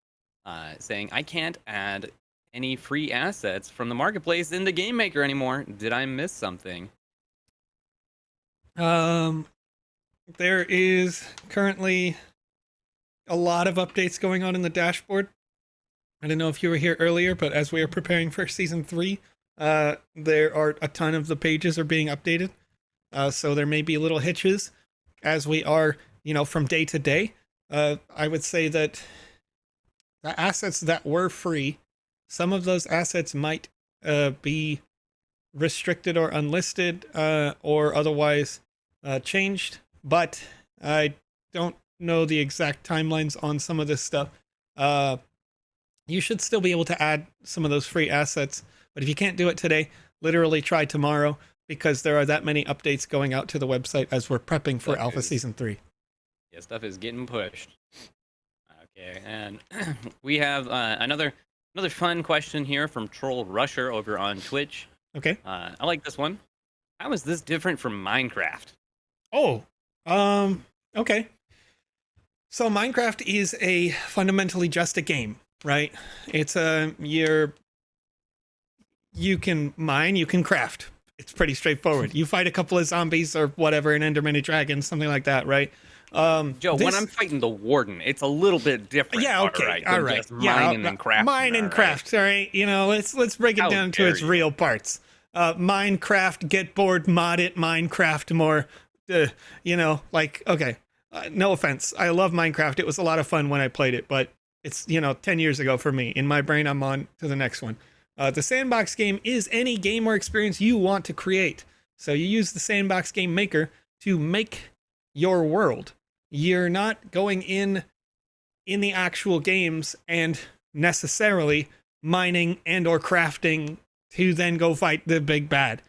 [SPEAKER 2] saying, I can't add any free assets from the marketplace in the Game Maker anymore. Did I miss something?
[SPEAKER 1] There is currently a lot of updates going on in the dashboard. I don't know if you were here earlier, but as we are preparing for season 3, there are a ton of the pages are being updated. So there may be little hitches as we are, from day to day. I would say that the assets that were free, some of those assets might be restricted or unlisted or otherwise changed, but I don't know the exact timelines on some of this stuff. You should still be able to add some of those free assets, but if you can't do it today, literally try tomorrow, because there are that many updates going out to the website as we're prepping for Alpha Season 3.
[SPEAKER 2] Yeah, stuff is getting pushed. Okay, and we have another fun question here from Troll Rusher over on Twitch.
[SPEAKER 1] Okay.
[SPEAKER 2] I like this one. How is this different from Minecraft?
[SPEAKER 1] Oh, okay. So Minecraft is fundamentally just a game, right? It's you can mine, you can craft. It's pretty straightforward. You fight a couple of zombies or whatever, an Enderman, a dragon, something like that, right?
[SPEAKER 2] Joe, when I'm fighting the Warden, it's a little bit different.
[SPEAKER 1] Yeah, okay, all right.
[SPEAKER 2] Just mine and craft.
[SPEAKER 1] Mine and craft, all right? Let's break it down to its real parts. Minecraft, get bored, mod it, Minecraft more. Okay. No offense. I love Minecraft. It was a lot of fun when I played it, but it's, 10 years ago for me. In my brain, I'm on to the next one. The Sandbox game is any game or experience you want to create. So you use the Sandbox Game Maker to make your world. You're not going in the actual games and necessarily mining and or crafting to then go fight the big bad.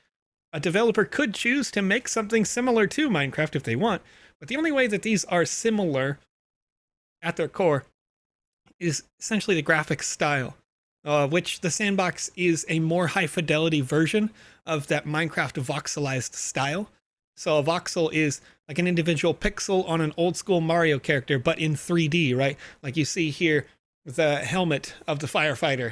[SPEAKER 1] A developer could choose to make something similar to Minecraft if they want, but the only way that these are similar at their core is essentially the graphic style, which the Sandbox is a more high-fidelity version of that Minecraft voxelized style. So a voxel is like an individual pixel on an old-school Mario character, but in 3D, right? Like you see here, the helmet of the firefighter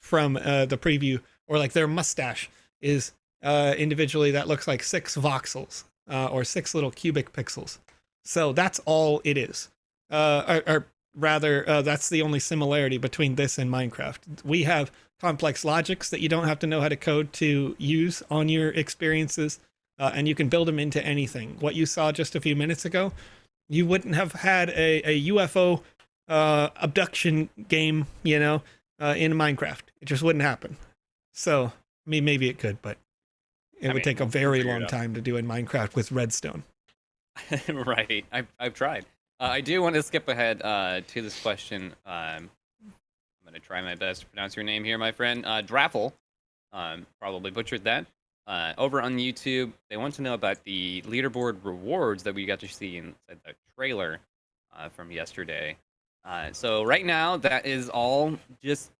[SPEAKER 1] from the preview, or like their mustache is individually that looks like 6 voxels, or 6 little cubic pixels. So that's all it is. Or rather, that's the only similarity between this and Minecraft. We have complex logics that you don't have to know how to code to use on your experiences, and you can build them into anything. What you saw just a few minutes ago, you wouldn't have had a UFO abduction game, in Minecraft. It just wouldn't happen. So, I mean, maybe it could, but it would take a very long time to do in Minecraft with redstone.
[SPEAKER 2] Right. I've tried. I do want to skip ahead to this question. I'm going to try my best to pronounce your name here, my friend. Draffle. Probably butchered that. Over on YouTube, they want to know about the leaderboard rewards that we got to see inside the trailer from yesterday. So right now, that is all just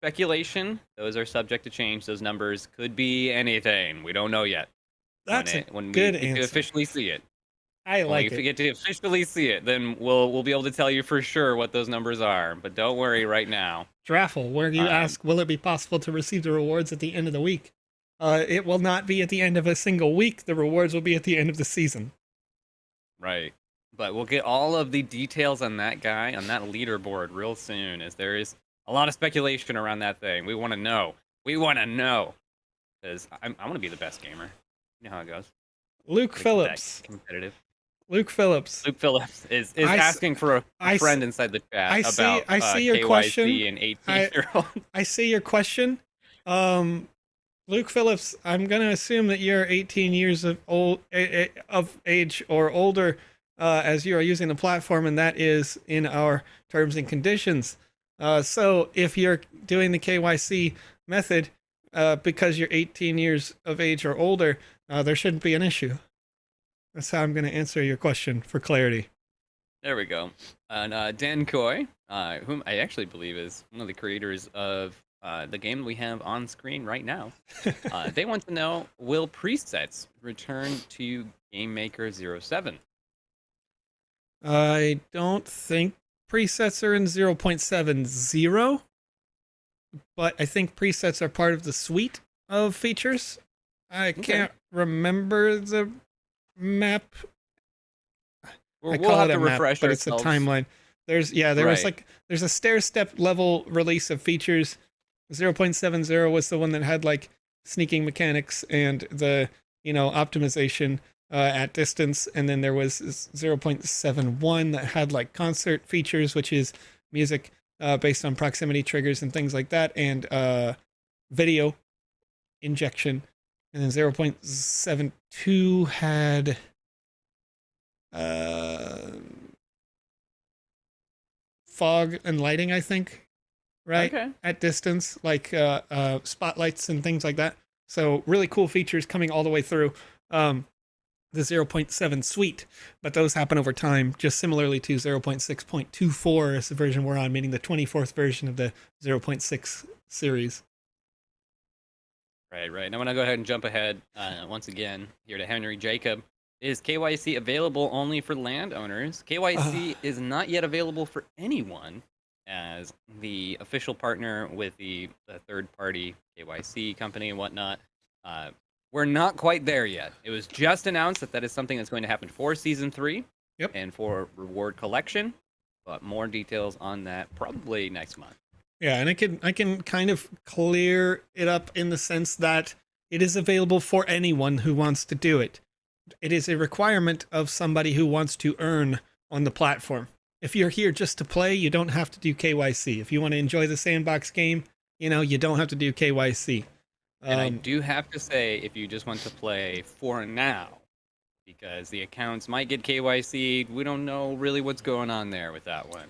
[SPEAKER 2] speculation. Those are subject to change. Those numbers could be anything. We don't know yet.
[SPEAKER 1] That's when we
[SPEAKER 2] officially see it.
[SPEAKER 1] I like
[SPEAKER 2] If
[SPEAKER 1] it.
[SPEAKER 2] we get to officially see it, then we'll be able to tell you for sure what those numbers are. But don't worry right now.
[SPEAKER 1] Draffle, where you ask, will it be possible to receive the rewards at the end of the week? It will not be at the end of a single week. The rewards will be at the end of the season.
[SPEAKER 2] Right. But we'll get all of the details on that guy, on that leaderboard real soon, as there is a lot of speculation around that thing. We want to know. We want to know. Because I want to be the best gamer. You know how it goes.
[SPEAKER 1] Luke Phillips.
[SPEAKER 2] Competitive.
[SPEAKER 1] Luke Phillips.
[SPEAKER 2] Luke Phillips is asking for a friend inside the chat
[SPEAKER 1] I see your
[SPEAKER 2] KYC
[SPEAKER 1] question.
[SPEAKER 2] And 18-year-old.
[SPEAKER 1] I see your question. Luke Phillips, I'm going to assume that you're 18 years of age or older as you are using the platform, and that is in our terms and conditions. So if you're doing the KYC method because you're 18 years of age or older, there shouldn't be an issue. That's how I'm going to answer your question for clarity.
[SPEAKER 2] There we go. And Dan Coy, whom I actually believe is one of the creators of the game we have on screen right now, they want to know, will presets return to Game Maker 07?
[SPEAKER 1] I don't think presets are in 0.70, but I think presets are part of the suite of features. I can't remember the map.
[SPEAKER 2] We'll have to refresh
[SPEAKER 1] but it's a timeline. There's there's a stair step level release of features. 0.70 was the one that had like sneaking mechanics and the optimization at distance, and then there was 0.71 that had like concert features, which is music based on proximity triggers and things like that, and video injection. And then 0.72 had fog and lighting, I think, right?
[SPEAKER 2] Okay.
[SPEAKER 1] At distance, like spotlights and things like that. So really cool features coming all the way through the 0.7 suite, but those happen over time, just similarly to 0.6.24 is the version we're on, meaning the 24th version of the 0.6 series.
[SPEAKER 2] Right. Now, I want to go ahead and jump ahead once again here to Henry Jacob. Is KYC available only for landowners? KYC is not yet available for anyone, as the official partner with the third-party KYC company and whatnot. We're not quite there yet. It was just announced that is something that's going to happen for Season 3 and for reward collection, but more details on that probably next month.
[SPEAKER 1] Yeah, and I can kind of clear it up in the sense that it is available for anyone who wants to do it. It is a requirement of somebody who wants to earn on the platform. If you're here just to play, you don't have to do KYC. If you want to enjoy the Sandbox game, you don't have to do KYC.
[SPEAKER 2] And I do have to say, if you just want to play for now, because the accounts might get KYC'd, we don't know really what's going on there with that one.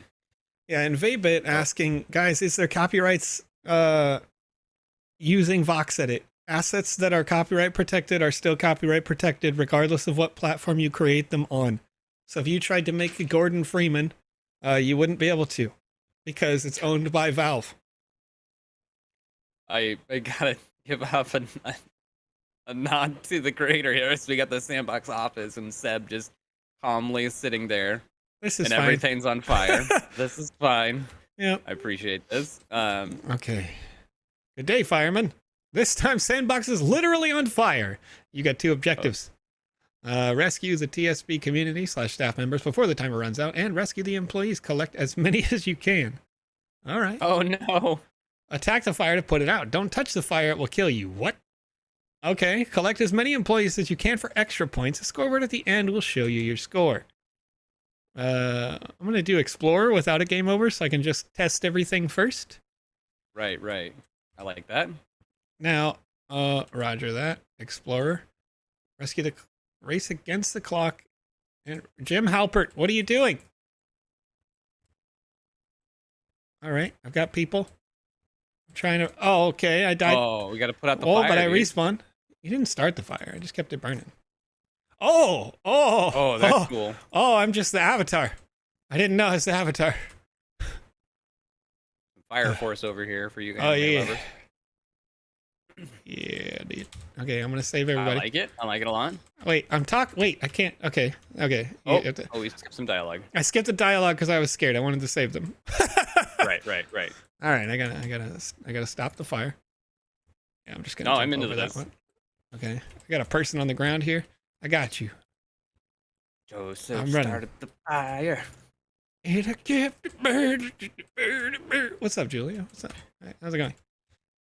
[SPEAKER 1] Yeah, and Vaybit asking, guys, is there copyrights using VoxEdit? Assets that are copyright protected are still copyright protected regardless of what platform you create them on. So if you tried to make a Gordon Freeman, you wouldn't be able to because it's owned by Valve.
[SPEAKER 2] I gotta give up a nod to the creator here. So we got the Sandbox office and Seb just calmly sitting there.
[SPEAKER 1] This is
[SPEAKER 2] and
[SPEAKER 1] fine.
[SPEAKER 2] Everything's on fire. This is fine.
[SPEAKER 1] Yeah.
[SPEAKER 2] I appreciate this.
[SPEAKER 1] Okay. Good day, fireman. This time Sandbox is literally on fire. You got two objectives. Rescue the TSB community / staff members before the timer runs out, and rescue the employees. Collect as many as you can. All right.
[SPEAKER 2] Oh, no.
[SPEAKER 1] Attack the fire to put it out. Don't touch the fire. It will kill you. What? Okay. Collect as many employees as you can for extra points. The scoreboard at the end will show you your score. I'm going to do Explorer without a game over so I can just test everything first.
[SPEAKER 2] Right. I like that.
[SPEAKER 1] Now, roger that. Explorer. Rescue the race against the clock. And Jim Halpert, what are you doing? All right, I've got people. I'm trying to... Oh, okay, I died.
[SPEAKER 2] Oh, we got to put out the fire.
[SPEAKER 1] Oh, but I respawned. You didn't start the fire. I just kept it burning. Oh,
[SPEAKER 2] that's cool.
[SPEAKER 1] Oh, I'm just the avatar. I didn't know it's the avatar.
[SPEAKER 2] Fire Force over here for you guys.
[SPEAKER 1] Oh, yeah.
[SPEAKER 2] Lovers.
[SPEAKER 1] Yeah, dude. Okay, I'm gonna save everybody.
[SPEAKER 2] I like it. I like it a lot.
[SPEAKER 1] Wait, Wait, I can't. Okay.
[SPEAKER 2] Oh, we skipped some dialogue.
[SPEAKER 1] I skipped the dialogue because I was scared. I wanted to save them.
[SPEAKER 2] Right.
[SPEAKER 1] All right, I gotta stop the fire. Yeah, I'm just gonna.
[SPEAKER 2] I'm into
[SPEAKER 1] that
[SPEAKER 2] this.
[SPEAKER 1] one. Okay, I got a person on the ground here. I got you.
[SPEAKER 2] Joseph started the fire.
[SPEAKER 1] What's up, Julia? What's up? How's it going?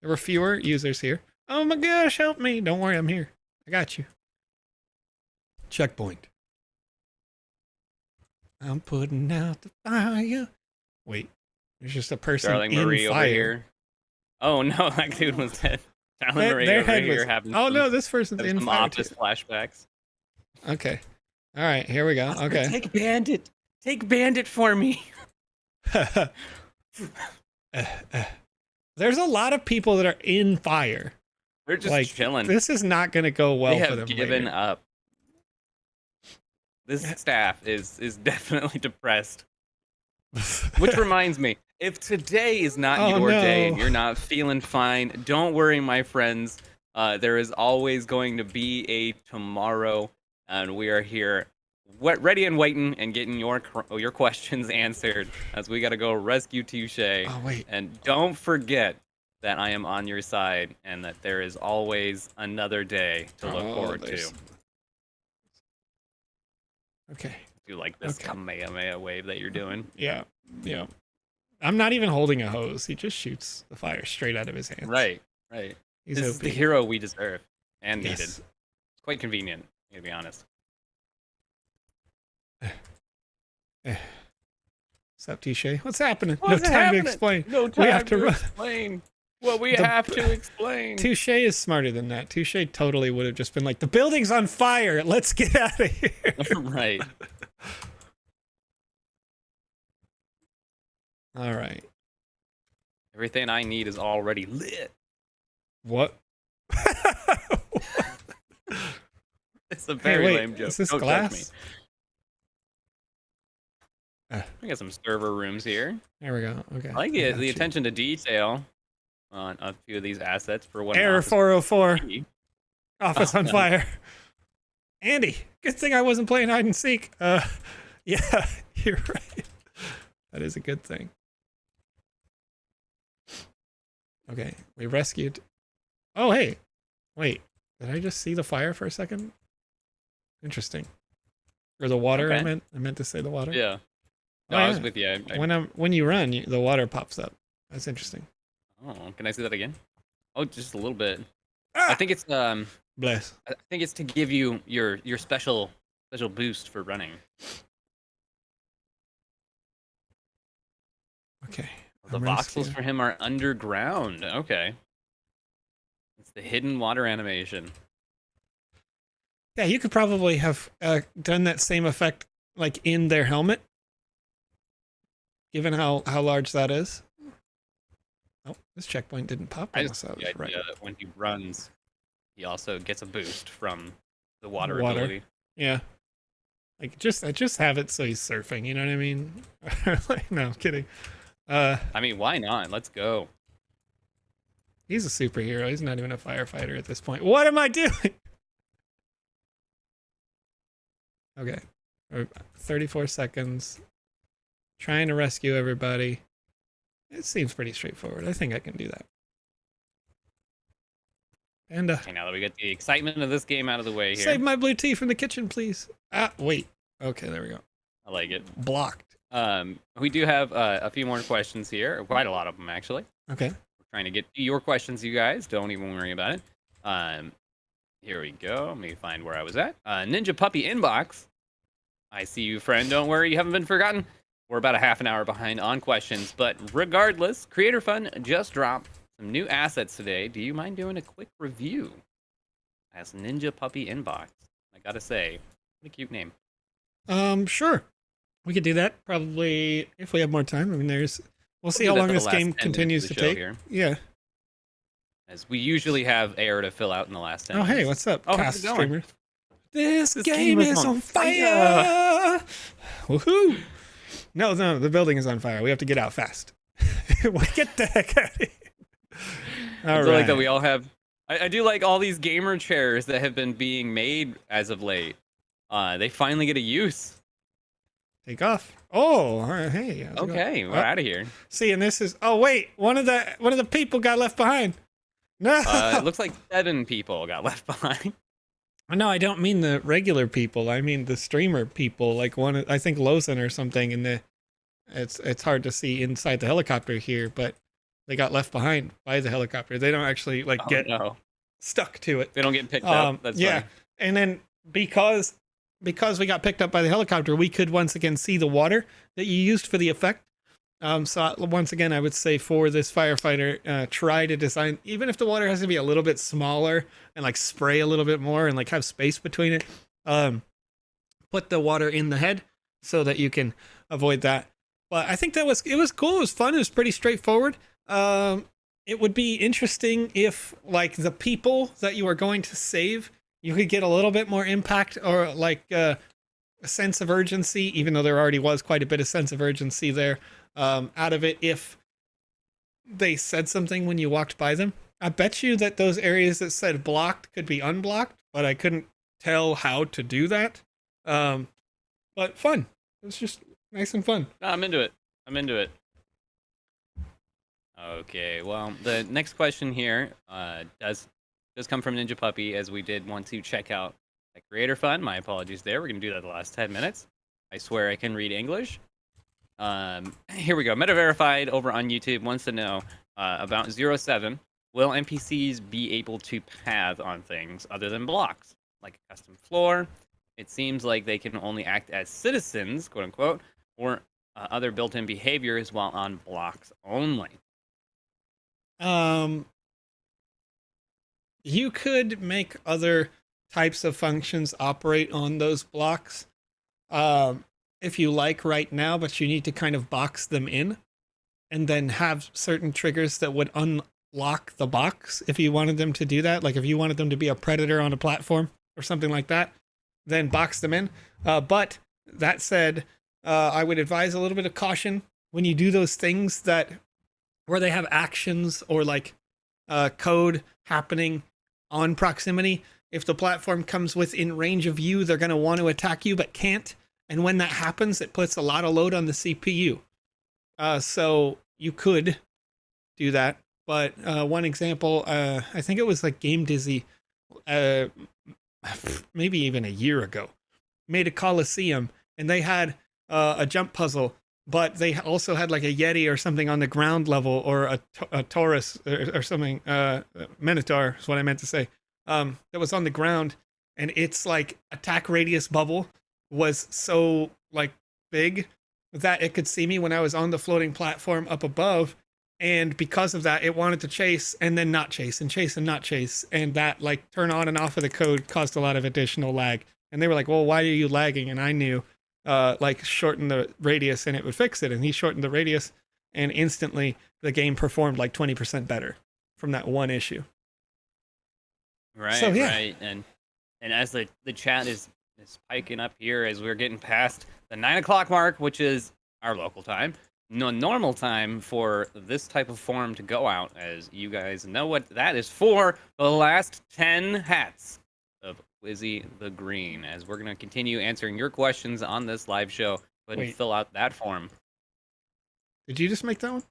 [SPEAKER 1] There were fewer users here. Oh my gosh, help me. Don't worry, I'm here. I got you. Checkpoint. I'm putting out the fire. Wait, there's just a person
[SPEAKER 2] Darling
[SPEAKER 1] in
[SPEAKER 2] Marie
[SPEAKER 1] fire.
[SPEAKER 2] over here. Oh no, that dude was dead. Darling Marie over here having
[SPEAKER 1] no, this person's in
[SPEAKER 2] some
[SPEAKER 1] fire
[SPEAKER 2] office flashbacks.
[SPEAKER 1] Okay. All right, here we go. Okay.
[SPEAKER 2] Take Bandit. Take Bandit for me.
[SPEAKER 1] There's a lot of people that are in fire.
[SPEAKER 2] They're just chilling.
[SPEAKER 1] This is not going to go well for them.
[SPEAKER 2] They have given up. This staff is definitely depressed. Which reminds me, if today is not your day and you're not feeling fine, don't worry, my friends. There is always going to be a tomorrow, and we are here, ready and waiting, and getting your questions answered as we got to go rescue Touche.
[SPEAKER 1] Oh wait!
[SPEAKER 2] And don't forget that I am on your side, and that there is always another day to look forward to.
[SPEAKER 1] Okay.
[SPEAKER 2] Do like this Kamehameha wave that you're doing.
[SPEAKER 1] Yeah. I'm not even holding a hose. He just shoots the fire straight out of his hands.
[SPEAKER 2] Right.
[SPEAKER 1] He's
[SPEAKER 2] this is the hero we deserve and needed. It's quite convenient, to be honest.
[SPEAKER 1] What's up, Touche? What's happening? No time to explain.
[SPEAKER 2] No time to explain. What we have to explain.
[SPEAKER 1] Touche is smarter than that. Touche totally would have just been like, the building's on fire. Let's get out of here.
[SPEAKER 2] Right.
[SPEAKER 1] All right.
[SPEAKER 2] Everything I need is already lit.
[SPEAKER 1] What?
[SPEAKER 2] It's a very lame joke.
[SPEAKER 1] Is this
[SPEAKER 2] Don't
[SPEAKER 1] glass?
[SPEAKER 2] We got some server rooms here.
[SPEAKER 1] There we go. Okay.
[SPEAKER 2] I like it. The attention to detail on a few of these assets for one.
[SPEAKER 1] Error 404. Office on fire. Andy, good thing I wasn't playing hide and seek. Yeah, you're right. That is a good thing. Okay, we rescued. Oh, hey. Wait, did I just see the fire for a second? Interesting. Or the water, okay. I meant to say the water.
[SPEAKER 2] Yeah. No, I was with you.
[SPEAKER 1] When you run, the water pops up. That's interesting.
[SPEAKER 2] Oh, can I see that again? Oh, just a little bit. I think it's
[SPEAKER 1] bless.
[SPEAKER 2] I think it's to give you your special boost for running.
[SPEAKER 1] Okay.
[SPEAKER 2] The voxels for him are underground. Okay. It's the hidden water animation.
[SPEAKER 1] Yeah, you could probably have done that same effect like in their helmet, given how large that is. Oh, this checkpoint didn't pop.
[SPEAKER 2] I just the idea that when he runs, he also gets a boost from the water ability.
[SPEAKER 1] Yeah. Like just have it so he's surfing, you know what I mean? Like, no, I'm kidding.
[SPEAKER 2] I mean, why not? Let's go.
[SPEAKER 1] He's a superhero. He's not even a firefighter at this point. What am I doing? Okay. 34 seconds. Trying to rescue everybody. It seems pretty straightforward. I think I can do that. And
[SPEAKER 2] okay, now that we get the excitement of this game out of the way here.
[SPEAKER 1] Save my blue tea from the kitchen, please. Ah, wait. Okay, there we go.
[SPEAKER 2] I like it.
[SPEAKER 1] Blocked.
[SPEAKER 2] We do have a few more questions here. Quite a lot of them, actually.
[SPEAKER 1] Okay.
[SPEAKER 2] We're trying to get to your questions, you guys. Don't even worry about it. Here we go. Let me find where I was at. Ninja Puppy Inbox. I see you, friend. Don't worry, you haven't been forgotten. We're about a half an hour behind on questions, but regardless, Creator Fun just dropped some new assets today. Do you mind doing a quick review? As Ninja Puppy Inbox. I gotta say, what a cute name.
[SPEAKER 1] Sure. We could do that probably if we have more time. I mean, we'll see how long this game continues to take. Here. Yeah.
[SPEAKER 2] As we usually have air to fill out in the last 10
[SPEAKER 1] minutes.
[SPEAKER 2] Hey,
[SPEAKER 1] what's up,
[SPEAKER 2] cast
[SPEAKER 1] streamers? This game is on fire! Woohoo! No, the building is on fire. We have to get out fast. Get the heck out of here.
[SPEAKER 2] All right. Like that we all have I do like all these gamer chairs that have been being made as of late. They finally get a use.
[SPEAKER 1] Take off. Oh, hey.
[SPEAKER 2] Okay, we're out of here.
[SPEAKER 1] See, and this is. Oh wait, one of the people got left behind. No.
[SPEAKER 2] It looks like 7 people got left behind.
[SPEAKER 1] No, I don't mean the regular people. I mean the streamer people. Like one, I think Lozen or something. And it's hard to see inside the helicopter here, but they got left behind by the helicopter. They don't actually get stuck to it.
[SPEAKER 2] They don't get picked up. That's
[SPEAKER 1] yeah.
[SPEAKER 2] funny.
[SPEAKER 1] And then because we got picked up by the helicopter, we could once again see the water that you used for the effect. So once again, I would say for this firefighter, try to design, even if the water has to be a little bit smaller and like spray a little bit more and like have space between it, put the water in the head so that you can avoid that. But I think it was cool. It was fun. It was pretty straightforward. It would be interesting if like the people that you are going to save, you could get a little bit more impact or like a sense of urgency, even though there already was quite a bit of sense of urgency there. Out of it if they said something when you walked by them. I bet you that those areas that said blocked could be unblocked, but I couldn't tell how to do that. But fun. It was just nice and fun.
[SPEAKER 2] No, I'm into it. Okay, well, the next question here does come from Ninja Puppy, as we did want to check out the Creator Fund. My apologies there. We're going to do that the last 10 minutes. I swear I can read English. Here we go. MetaVerified over on YouTube wants to know about 07. Will NPCs be able to path on things other than blocks, like a custom floor? It seems like they can only act as citizens, quote unquote, or other built-in behaviors while on blocks only.
[SPEAKER 1] You could make other types of functions operate on those blocks. If you like right now, but you need to kind of box them in and then have certain triggers that would unlock the box if you wanted them to do that. Like if you wanted them to be a predator on a platform or something like that, then box them in. But that said, I would advise a little bit of caution when you do those things where they have actions or like code happening on proximity. If the platform comes within range of you, they're going to want to attack you but can't. And when that happens, it puts a lot of load on the CPU. So you could do that. But one example, I think it was like Game Dizzy, maybe even a year ago, made a Coliseum, and they had a jump puzzle, but they also had like a Yeti or something on the ground level, or a Taurus or something, Minotaur is what I meant to say, that was on the ground, and its like attack radius bubble was so like big that it could see me when I was on the floating platform up above, and because of that it wanted to chase and then not chase and chase and not chase, and that like turn on and off of the code caused a lot of additional lag. And they were like, well, why are you lagging? And I knew like shorten the radius and it would fix it, and he shortened the radius and instantly the game performed like 20% better from that one issue.
[SPEAKER 2] Right.
[SPEAKER 1] So, yeah.
[SPEAKER 2] Right. And as the chat is spiking up here as we're getting past the 9 o'clock mark, which is our local time, no normal time for this type of forum to go out, as you guys know what that is for, the last 10 hats of Wizzy the Green, as we're going to continue answering your questions on this live show. Go ahead and fill out that form.
[SPEAKER 1] Did you just make that one?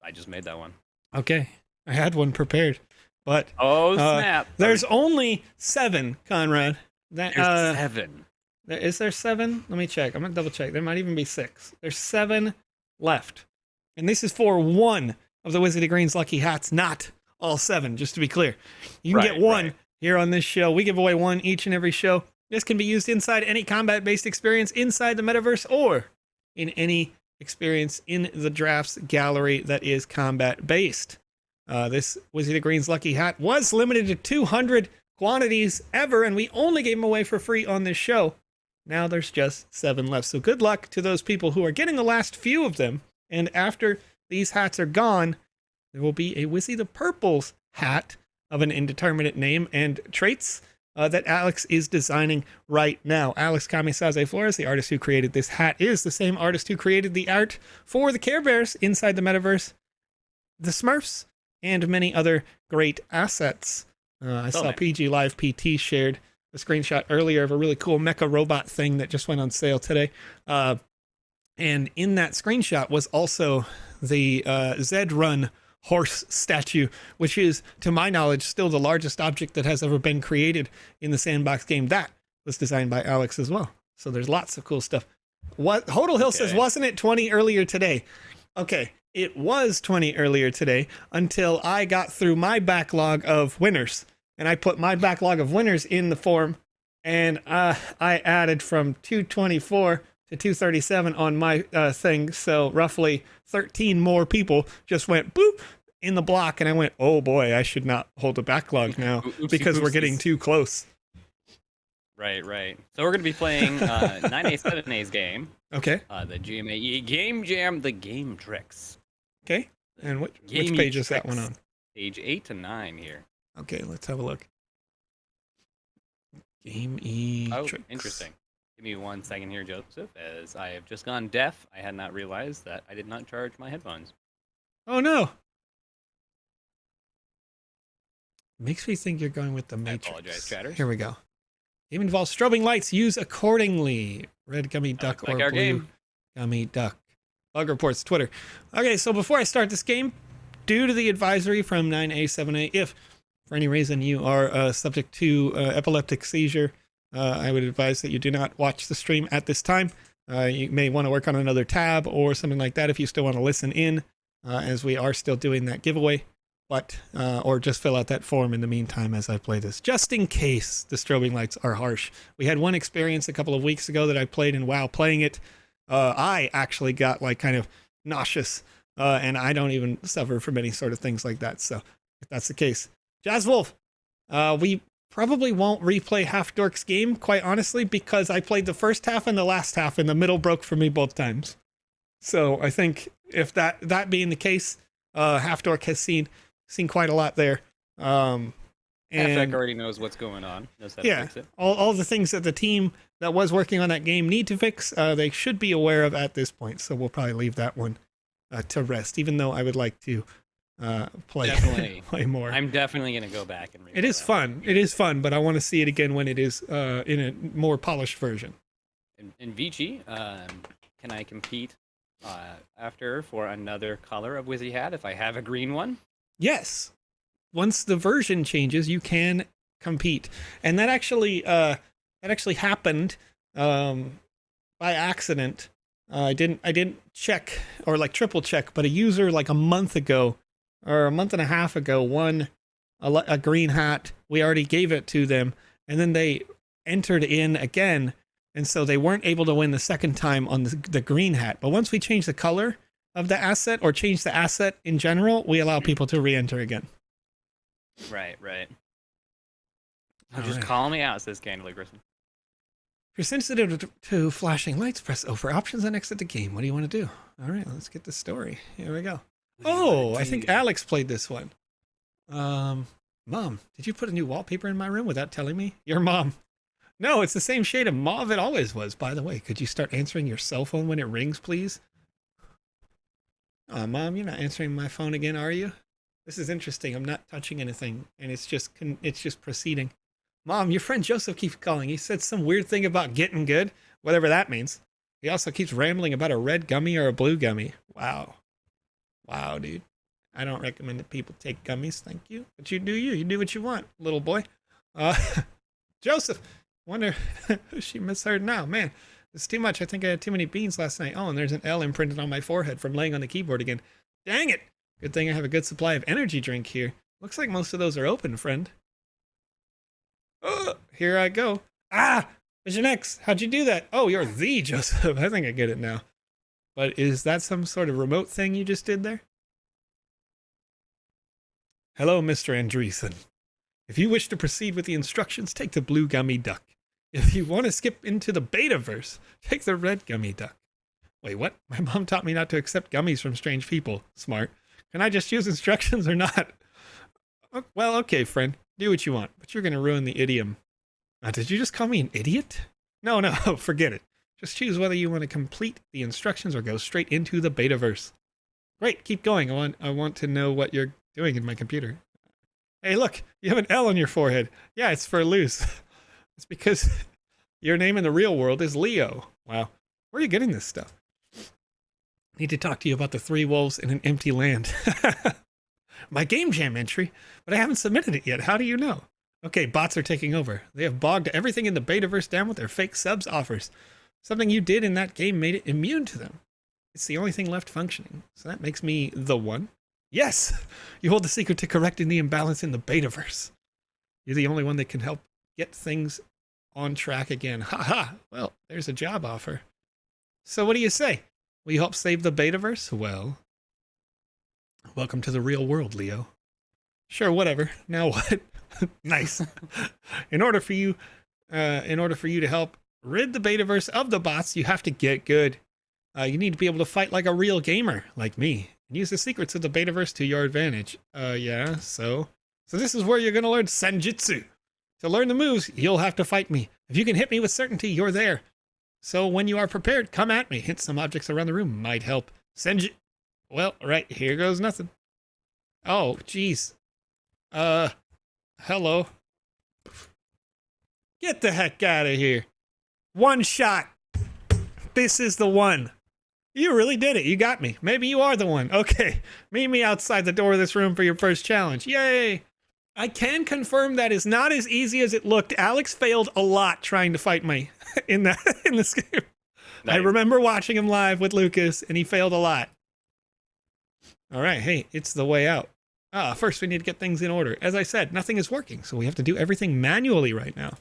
[SPEAKER 2] I just made that one.
[SPEAKER 1] Okay. I had one prepared, but
[SPEAKER 2] snap.
[SPEAKER 1] There's only 7, Conrad.
[SPEAKER 2] There's 7.
[SPEAKER 1] Is there 7? Let me check. I'm going to double check. There might even be 6. There's 7 left. And this is for one of the Wizard of Green's lucky hats, not all 7, just to be clear. You can get one here on this show. We give away one each and every show. This can be used inside any combat-based experience inside the metaverse, or in any experience in the drafts gallery that is combat-based. This Wizard of Green's lucky hat was limited to 200 quantities ever, and we only gave them away for free on this show. Now there's just 7 left. So good luck to those people who are getting the last few of them. And after these hats are gone, there will be a Wizzy the Purple's hat of an indeterminate name and traits that Alex is designing right now. Alex Florez, the artist who created this hat, is the same artist who created the art for the Care Bears inside the metaverse, the Smurfs, and many other great assets. I saw PG Live PT shared a screenshot earlier of a really cool mecha robot thing that just went on sale today. And in that screenshot was also the Zed Run horse statue, which is, to my knowledge, still the largest object that has ever been created in the Sandbox game. That was designed by Alex as well. So there's lots of cool stuff. What Hodel Hill says, wasn't it 20 earlier today? Okay, it was 20 earlier today until I got through my backlog of winners. And I put my backlog of winners in the form, and I added from 224 to 237 on my thing. So roughly 13 more people just went boop in the block, and I went, oh boy, I should not hold a backlog now because we're getting too close.
[SPEAKER 2] Right. So we're going to be playing 9A, 7A's game.
[SPEAKER 1] Okay.
[SPEAKER 2] The GMAE Game Jam, the Game Tricks.
[SPEAKER 1] Okay. And which page is that one on?
[SPEAKER 2] Page 8 to 9 here.
[SPEAKER 1] Okay, let's have a look. GMAE Tricks.
[SPEAKER 2] Interesting. Give me 1 second here, Joseph, as I have just gone deaf. I had not realized that I did not charge my headphones.
[SPEAKER 1] Oh, no. Makes me think you're going with the Matrix.
[SPEAKER 2] I apologize, chatters.
[SPEAKER 1] Here we go. Game involves strobing lights. Use accordingly. Red gummy duck or blue gummy duck. Bug reports, Twitter. Okay, so before I start this game, due to the advisory from 9A, 7A, if for any reason you are subject to epileptic seizure, I would advise that you do not watch the stream at this time. You may want to work on another tab or something like that if you still want to listen in, as we are still doing that giveaway. But or just fill out that form in the meantime as I play this, just in case the strobing lights are harsh. We had one experience a couple of weeks ago that I played, and while playing it, I actually got like kind of nauseous, and I don't even suffer from any sort of things like that. So if that's the case, Jazz Wolf, we probably won't replay Half Dork's game, quite honestly, because I played the first half and the last half, and the middle broke for me both times. So I think if that being the case, Half Dork has seen quite a lot there. And
[SPEAKER 2] Half-Dork already knows what's going on. Knows how to fix it.
[SPEAKER 1] All the things that the team that was working on that game need to fix, they should be aware of at this point. So we'll probably leave that one to rest, even though I would like to play more.
[SPEAKER 2] I'm definitely going to go back and read it.
[SPEAKER 1] It is fun. It is fun, but I want to see it again when it is in a more polished version.
[SPEAKER 2] In Vici, can I compete after for another color of Wizzy Hat if I have a green one?
[SPEAKER 1] Yes. Once the version changes, you can compete, and that actually happened by accident. I didn't check or like triple check, but a user like a month ago or a month and a half ago won a green hat. We already gave it to them, and then they entered in again, and so they weren't able to win the second time on the green hat. But once we change the color of the asset or change the asset in general, we allow people to re-enter again.
[SPEAKER 2] Right. Just call me out, says Candle Grissom.
[SPEAKER 1] If you're sensitive to flashing lights, press O for options and exit the game. What do you want to do? All right, let's get the story. Here we go. Oh, I think Alex played this one. Mom, did you put a new wallpaper in my room without telling me? Your mom. No, it's the same shade of mauve it always was, by the way. Could you start answering your cell phone when it rings, please? Mom, you're not answering my phone again, are you? This is interesting. I'm not touching anything, and it's just proceeding. Mom, your friend Joseph keeps calling. He said some weird thing about getting good, whatever that means. He also keeps rambling about a red gummy or a blue gummy. Wow, dude. I don't recommend that people take gummies. Thank you. But you do you. You do what you want, little boy. Joseph, wonder who she misheard now. Man. It's too much. I think I had too many beans last night. Oh, and there's an L imprinted on my forehead from laying on the keyboard again. Dang it. Good thing I have a good supply of energy drink here. Looks like most of those are open, friend. Oh, here I go. VisionEx, how'd you do that? Oh, you're the Joseph. I think I get it now. But is that some sort of remote thing you just did there? Hello, Mr. Andreessen. If you wish to proceed with the instructions, take the blue gummy duck. If you want to skip into the betaverse, take the red gummy duck. Wait, what? My mom taught me not to accept gummies from strange people. Smart. Can I just use instructions or not? Well, okay, friend. Do what you want, but you're going to ruin the idiom. Did you just call me an idiot? No, forget it. Just choose whether you want to complete the instructions or go straight into the betaverse. Great, keep going. I want to know what you're doing in my computer. Hey, look, you have an L on your forehead. Yeah, it's for loose. It's because your name in the real world is Leo. Wow. Where are you getting this stuff? Need to talk to you about the 3 wolves in an empty land. My game jam entry, but I haven't submitted it yet. How do you know? Okay, bots are taking over. They have bogged everything in the betaverse down with their fake subs offers. Something you did in that game made it immune to them. It's the only thing left functioning. So that makes me the one. Yes! You hold the secret to correcting the imbalance in the betaverse. You're the only one that can help get things on track again. Ha! Well, there's a job offer. So what do you say? Will you help save the betaverse? Well, welcome to the real world, Leo. Sure, whatever. Now what? Nice. In order for you to help rid the betaverse of the bots, you have to get good. You need to be able to fight like a real gamer, like me, and use the secrets of the betaverse to your advantage. Yeah, so this is where you're gonna learn Senjutsu. To learn the moves, you'll have to fight me. If you can hit me with certainty, you're there. So when you are prepared, come at me. Hit some objects around the room might help. Well, right, here goes nothing. Oh, jeez. Hello. Get the heck out of here. One shot. This is the one. You really did it. You got me. Maybe you are the one. Okay. Meet me outside the door of this room for your first challenge. Yay. I can confirm that is not as easy as it looked. Alex failed a lot trying to fight me in this game. Nice. I remember watching him live with Lucas, and he failed a lot. All right. Hey, it's the way out. First we need to get things in order. As I said, nothing is working, so we have to do everything manually right now.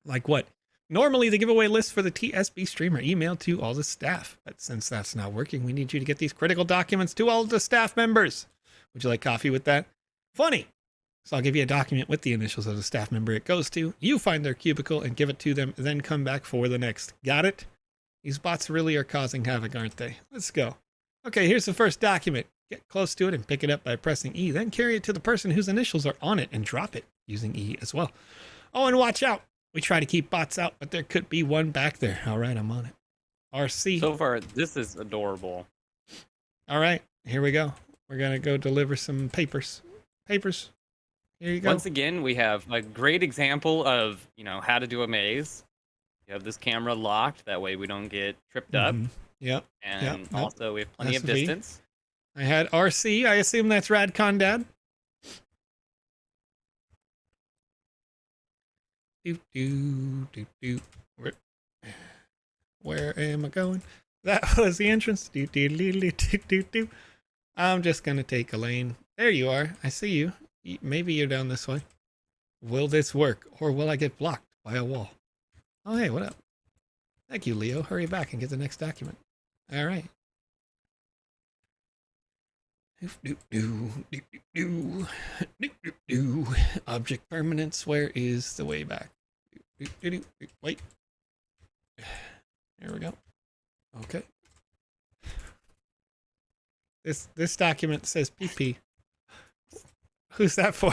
[SPEAKER 1] Like what? Normally, the giveaway list for the TSB stream are emailed to all the staff. But since that's not working, we need you to get these critical documents to all of the staff members. Would you like coffee with that? Funny. So I'll give you a document with the initials of the staff member it goes to. You find their cubicle and give it to them, then come back for the next. Got it? These bots really are causing havoc, aren't they? Let's go. Okay, here's the first document. Get close to it and pick it up by pressing E. Then carry it to the person whose initials are on it and drop it using E as well. Oh, and watch out. We try to keep bots out, but there could be one back there. All right, I'm on it. RC.
[SPEAKER 2] So far, this is adorable.
[SPEAKER 1] All right, here we go. We're going to go deliver some papers. Papers. Here you go.
[SPEAKER 2] Once again, we have a great example of, how to do a maze. You have this camera locked. That way we don't get tripped up.
[SPEAKER 1] Yep.
[SPEAKER 2] And also we have plenty of distance.
[SPEAKER 1] I had RC. I assume that's RadConDad. Where am I going? That was the entrance. I'm just gonna take a lane. There you are. I see you. Maybe you're down this way. Will this work, or will I get blocked by a wall? Oh, hey, what up? Thank you, Leo. Hurry back and get the next document. All right. Object permanence. Where is the way back? Wait. There we go. Okay. This document says PP. Who's that for?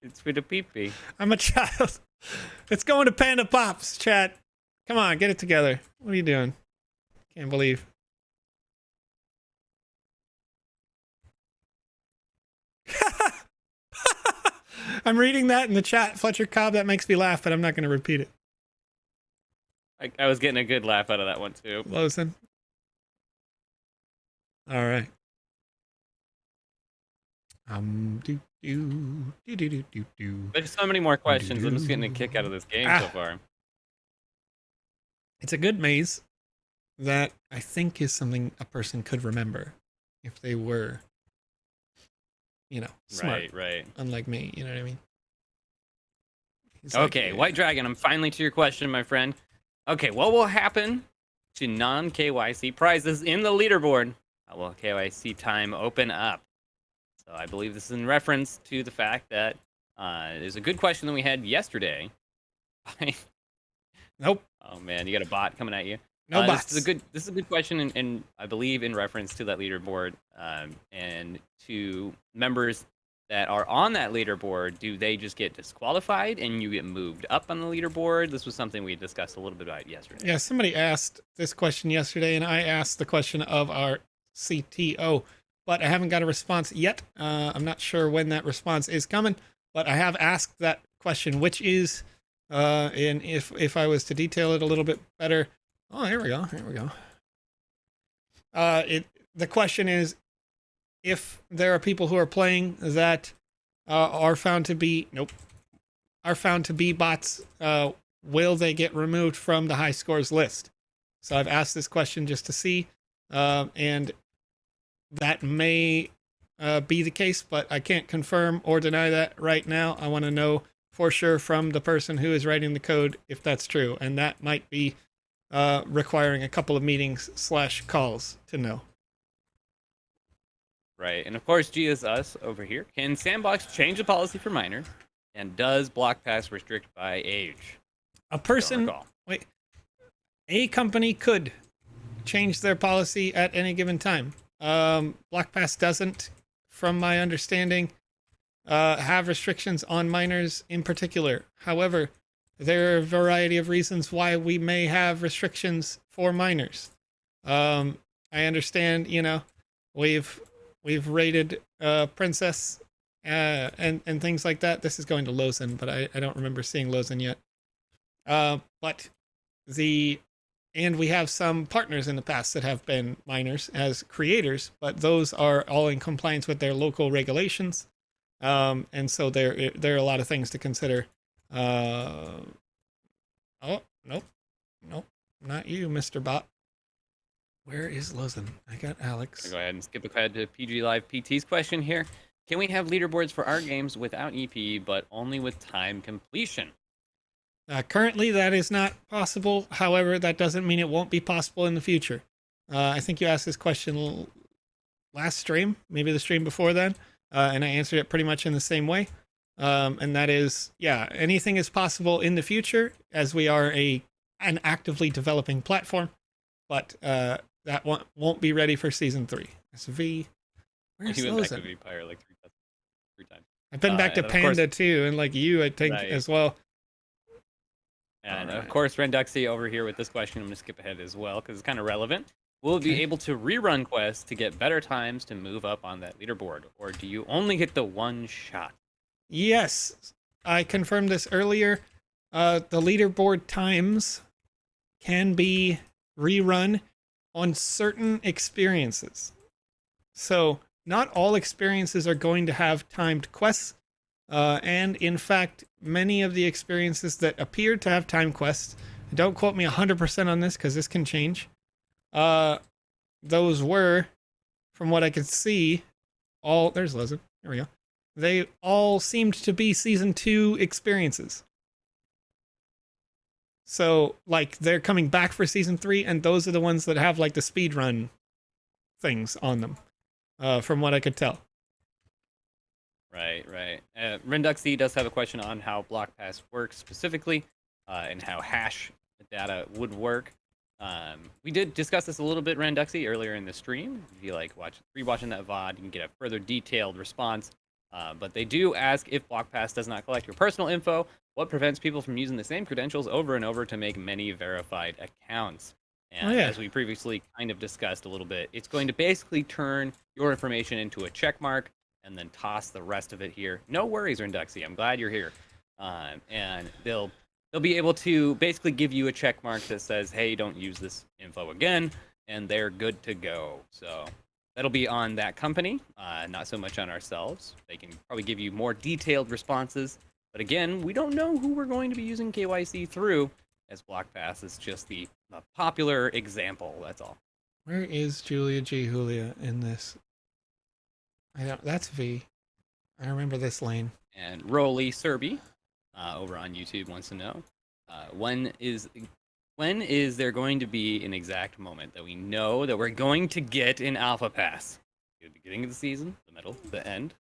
[SPEAKER 2] It's for the PP.
[SPEAKER 1] I'm a child. It's going to PandaPops, chat. Come on, get it together. What are you doing? Can't believe. I'm reading that in the chat, Fletcher Cobb. That makes me laugh, but I'm not going to repeat it.
[SPEAKER 2] I was getting a good laugh out of that one, too.
[SPEAKER 1] Lozen. All right.
[SPEAKER 2] There's so many more questions. I'm just getting a kick out of this game so far.
[SPEAKER 1] It's a good maze that I think is something a person could remember if they were, smart.
[SPEAKER 2] Right.
[SPEAKER 1] Unlike me, you know what I mean?
[SPEAKER 2] Okay, White Dragon, I'm finally to your question, my friend. Okay, what will happen to non-KYC prizes in the leaderboard? How will KYC time open up? So I believe this is in reference to the fact that there's a good question that we had yesterday.
[SPEAKER 1] Nope.
[SPEAKER 2] Oh man, you got a bot coming at you.
[SPEAKER 1] No bots.
[SPEAKER 2] This is a good question, and I believe in reference to that leaderboard and to members that are on that leaderboard. Do they just get disqualified and you get moved up on the leaderboard? This was something we discussed a little bit about yesterday.
[SPEAKER 1] Yeah, somebody asked this question yesterday, and I asked the question of our CTO. but I haven't got a response yet. I'm not sure when that response is coming, but I have asked that question, which is, and if I was to detail it a little bit better. Oh, here we go. Here we go. The question is, if there are people who are playing that are found to be bots, will they get removed from the high scores list? So I've asked this question just to see, and that may be the case, but I can't confirm or deny that right now. I want to know for sure from the person who is writing the code if that's true, and that might be requiring a couple of meetings / calls to know.
[SPEAKER 2] Right, and of course, G is us over here. Can Sandbox change the policy for minors? And does Block Pass restrict by age?
[SPEAKER 1] A company could change their policy at any given time. Block Pass doesn't, from my understanding, have restrictions on minors in particular. However, there are a variety of reasons why we may have restrictions for minors. I understand, we've rated Princess and things like that. This is going to Lozen, but I don't remember seeing Lozen yet. And we have some partners in the past that have been minors as creators, but those are all in compliance with their local regulations. And so there are a lot of things to consider. Oh, nope, not you, Mr. Bot. Where is Lozen? I got Alex.
[SPEAKER 2] Go ahead and skip ahead to PG Live PT's question here. Can we have leaderboards for our games without EP, but only with time completion?
[SPEAKER 1] Currently, that is not possible. However, that doesn't mean it won't be possible in the future. I think you asked this question last stream, maybe the stream before then, and I answered it pretty much in the same way. And that is, yeah, anything is possible in the future as we are an actively developing platform, but that won't be ready for Season 3. That's V. Where's
[SPEAKER 2] he went back to V-Pyre like three times.
[SPEAKER 1] I've been back to Panda too, and like you, I think, as well.
[SPEAKER 2] And of course, Renduxy over here with this question, I'm going to skip ahead as well because it's kind of relevant. Will we be able to rerun quests to get better times to move up on that leaderboard? Or do you only get the one shot?
[SPEAKER 1] Yes, I confirmed this earlier. The leaderboard times can be rerun on certain experiences. So not all experiences are going to have timed quests. And in fact, many of the experiences that appear to have time quests, don't quote me 100% on this because this can change. Those were, from what I could see, there's Lozen. Here we go. They all seemed to be Season 2 experiences. So, like, they're coming back for Season 3, and those are the ones that have, like, the speedrun things on them, from what I could tell.
[SPEAKER 2] Right. Renduxy does have a question on how Block Pass works specifically, and how hash data would work. We did discuss this a little bit, Renduxy, earlier in the stream. If you like rewatching that VOD, you can get a further detailed response. But they do ask, if Block Pass does not collect your personal info, what prevents people from using the same credentials over and over to make many verified accounts? And as we previously kind of discussed a little bit, it's going to basically turn your information into a check mark and then toss the rest of it here. No worries, Renduxy. I'm glad you're here. And they'll be able to basically give you a check mark that says, hey, don't use this info again, and they're good to go. So that'll be on that company, not so much on ourselves. They can probably give you more detailed responses. But again, we don't know who we're going to be using KYC through, as Block Pass is just the popular example, that's all.
[SPEAKER 1] Where is Julia G. Julia in this? That's V. I remember this lane.
[SPEAKER 2] And Rolly Serby over on YouTube wants to know, when is there going to be an exact moment that we know that we're going to get an Alpha Pass? The beginning of the season, the middle, the end?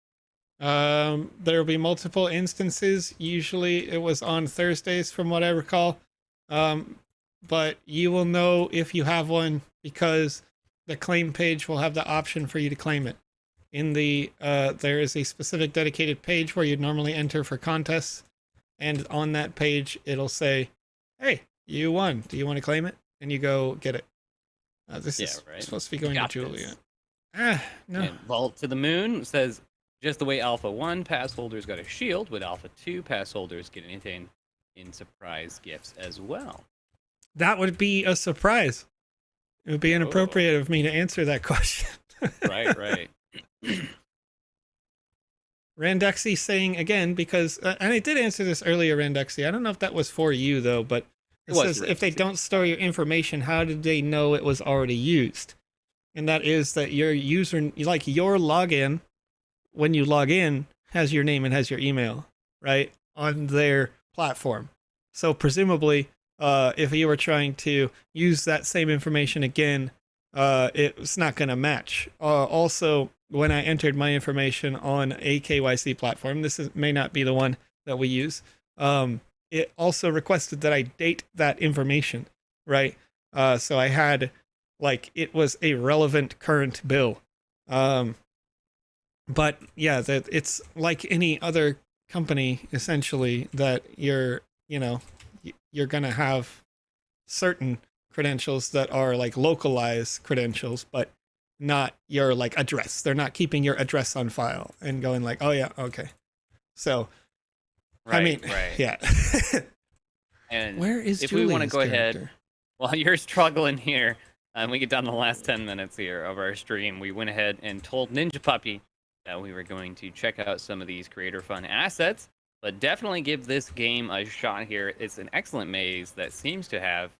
[SPEAKER 1] There will be multiple instances. Usually it was on Thursdays from what I recall. But you will know if you have one because the claim page will have the option for you to claim it. There is a specific dedicated page where you'd normally enter for contests, and on that page it'll say, hey, you won, do you want to claim it? And you go get it. This is supposed to be going to Julia. No.
[SPEAKER 2] And Vault to the Moon says, just the way Alpha 1 pass holders got a shield, would Alpha 2 pass holders get anything in surprise gifts as well?
[SPEAKER 1] That would be a surprise. It would be inappropriate of me to answer that question.
[SPEAKER 2] Right.
[SPEAKER 1] Randexy saying again, because, and I did answer this earlier, Randexy. I don't know if that was for you, though, but it says if they don't store your information, how did they know it was already used? And that is that your user, like your login, when you log in, has your name and has your email, right, on their platform. So presumably, if you were trying to use that same information again, it's not going to match. Also, when I entered my information on a KYC platform, may not be the one that we use, it also requested that I date that information, right? So I had, like, it was a relevant current bill. But yeah, that it's like any other company, essentially, that you're going to have certain credentials that are like localized credentials, but not your like address. They're not keeping your address on file and going like, oh yeah, okay. So,
[SPEAKER 2] right,
[SPEAKER 1] I mean,
[SPEAKER 2] right.
[SPEAKER 1] Yeah.
[SPEAKER 2] And
[SPEAKER 1] where is
[SPEAKER 2] if
[SPEAKER 1] Julia's
[SPEAKER 2] we want to go
[SPEAKER 1] character?
[SPEAKER 2] ahead, while you're struggling here, and we get down the last 10 minutes here of our stream, we went ahead and told Ninja Puppy that we were going to check out some of these creator fun assets, but definitely give this game a shot here. It's an excellent maze that seems to have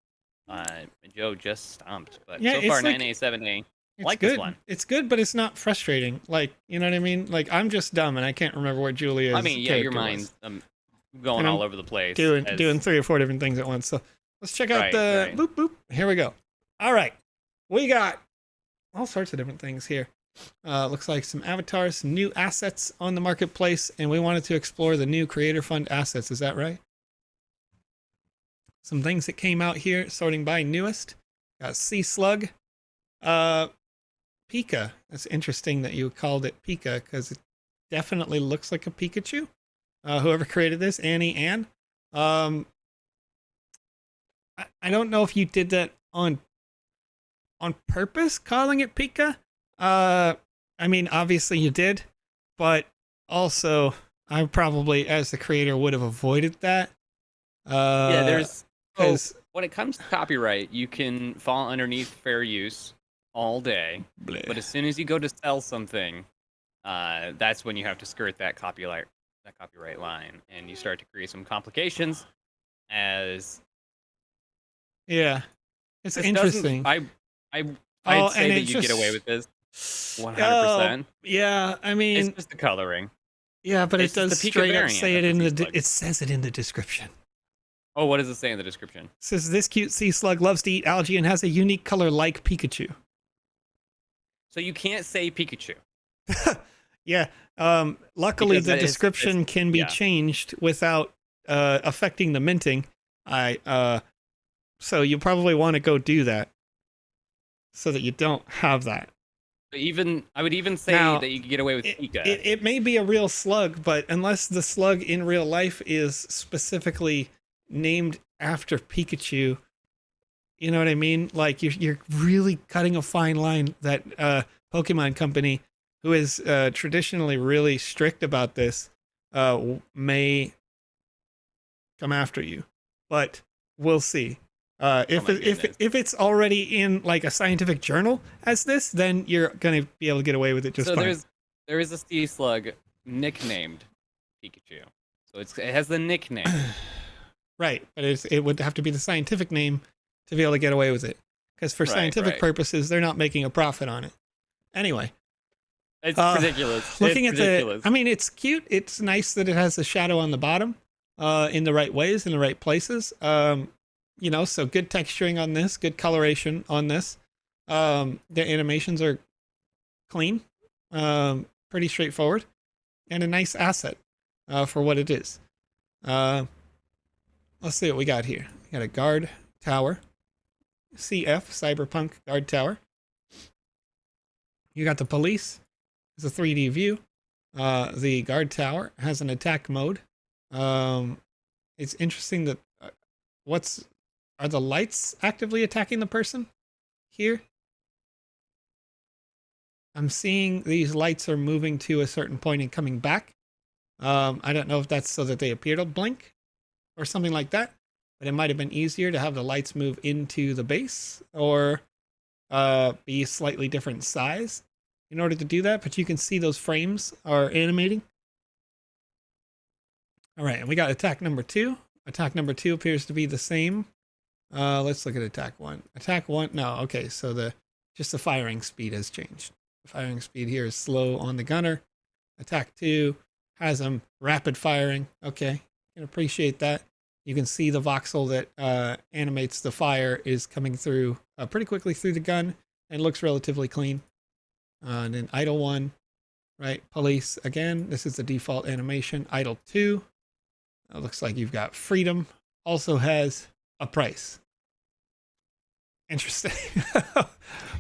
[SPEAKER 2] Joe just stumped, but
[SPEAKER 1] Yeah,
[SPEAKER 2] so far
[SPEAKER 1] it's like-
[SPEAKER 2] 9A, 7A.
[SPEAKER 1] It's
[SPEAKER 2] Like
[SPEAKER 1] good.
[SPEAKER 2] this one.
[SPEAKER 1] It's good, but it's not frustrating. Like, you know what I mean? Like, I'm just dumb and I can't remember what Julia's
[SPEAKER 2] I mean, yeah, your
[SPEAKER 1] character
[SPEAKER 2] mind's
[SPEAKER 1] was.
[SPEAKER 2] going
[SPEAKER 1] And I'm
[SPEAKER 2] all over the place.
[SPEAKER 1] Doing 3 or 4 different things at once. So let's check out the
[SPEAKER 2] Right.
[SPEAKER 1] boop boop. Here we go. All right, we got all sorts of different things here. Looks like some avatars, some new assets on the marketplace, and we wanted to explore the new Creator Fund assets. Is that right? Some things that came out here, sorting by newest. Got Sea Slug, Pika. That's interesting that you called it Pika because it definitely looks like a Pikachu. Whoever created this, Annie Ann. I don't know if you did that on purpose, calling it Pika. I mean, obviously you did, but also I probably, as the creator, would have avoided that.
[SPEAKER 2] Yeah, there's
[SPEAKER 1] because
[SPEAKER 2] when it comes to copyright, you can fall underneath fair use all day, but as soon as you go to sell something, that's when you have to skirt that copyright line, and you start to create some complications. As
[SPEAKER 1] yeah, it's interesting.
[SPEAKER 2] I'd say that you get away with this 100%.
[SPEAKER 1] Yeah, I mean,
[SPEAKER 2] it's just the coloring.
[SPEAKER 1] Yeah, but it
[SPEAKER 2] It's just
[SPEAKER 1] does
[SPEAKER 2] the Pika
[SPEAKER 1] straight up
[SPEAKER 2] variant
[SPEAKER 1] say
[SPEAKER 2] of
[SPEAKER 1] it in
[SPEAKER 2] the
[SPEAKER 1] the.
[SPEAKER 2] sea slug.
[SPEAKER 1] It says it in the description.
[SPEAKER 2] Oh, what does it say in the description?
[SPEAKER 1] It says this cute sea slug loves to eat algae and has a unique color like Pikachu.
[SPEAKER 2] So you can't say Pikachu.
[SPEAKER 1] Yeah. Luckily,
[SPEAKER 2] Because
[SPEAKER 1] the
[SPEAKER 2] that is-
[SPEAKER 1] description can be
[SPEAKER 2] yeah.
[SPEAKER 1] changed without affecting the minting. So you probably want to go do that so that you don't have that.
[SPEAKER 2] But I would even say
[SPEAKER 1] Now,
[SPEAKER 2] that you can get away with Pika.
[SPEAKER 1] It may be a real slug, but unless the slug in real life is specifically named after Pikachu, you know what I mean? Like you're really cutting a fine line. That Pokemon company, who is traditionally really strict about this, may come after you, but we'll see. If it's already in like a scientific journal as this, then you're gonna be able to get away with it just fine.
[SPEAKER 2] There is a sea slug nicknamed Pikachu, so it has the nickname.
[SPEAKER 1] Right, but it would have to be the scientific name to be able to get away with it, because for scientific purposes, they're not making a profit on it. Anyway,
[SPEAKER 2] It's ridiculous.
[SPEAKER 1] Looking
[SPEAKER 2] It's
[SPEAKER 1] at
[SPEAKER 2] ridiculous.
[SPEAKER 1] I mean, it's cute. It's nice that it has a shadow on the bottom, in the right ways, in the right places. You know, so good texturing on this, good coloration on this. The animations are clean, pretty straightforward, and a nice asset for what it is. Let's see what we got here. We got a guard tower, CF Cyberpunk guard tower. You got the police. It's a 3D view. The guard tower has an attack mode. It's interesting that are the lights actively attacking the person here? I'm seeing these lights are moving to a certain point and coming back. I don't know if that's so that they appear to blink or something like that, but it might have been easier to have the lights move into the base or be a slightly different size in order to do that. But you can see those frames are animating. All right, and we got attack number 2. Attack number 2 appears to be the same. Let's look at attack 1. Attack 1, no, okay, so just the firing speed has changed. The firing speed here is slow on the gunner. Attack 2 has them rapid firing. Okay, you can appreciate that. You can see the voxel that animates the fire is coming through pretty quickly through the gun and looks relatively clean. And then idle 1, right? Police, again, this is the default animation. Idle 2, it looks like you've got freedom, also has a price. Interesting.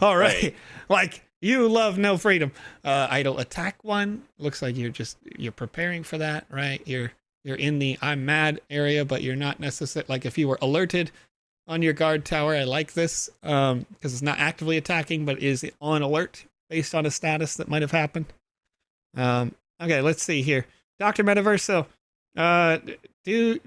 [SPEAKER 1] All right. Like, you love no freedom. Idle attack 1, looks like you're preparing for that, right? You're in the I'm mad area, but you're not necessarily, like if you were alerted on your guard tower. I like this because it's not actively attacking, but is on alert based on a status that might have happened. Okay, let's see here. Dr. Metaverse, so do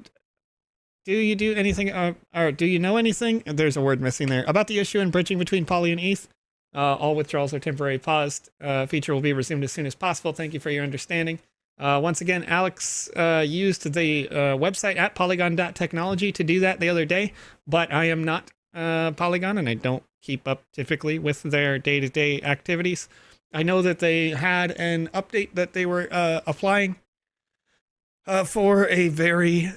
[SPEAKER 1] you do anything, or do you know anything? There's a word missing there. About the issue in bridging between Poly and ETH. All withdrawals are temporarily paused. Feature will be resumed as soon as possible. Thank you for your understanding. Once again, Alex used the website at polygon.technology to do that the other day, but I am not Polygon, and I don't keep up typically with their day-to-day activities. I know that they had an update that they were applying for a very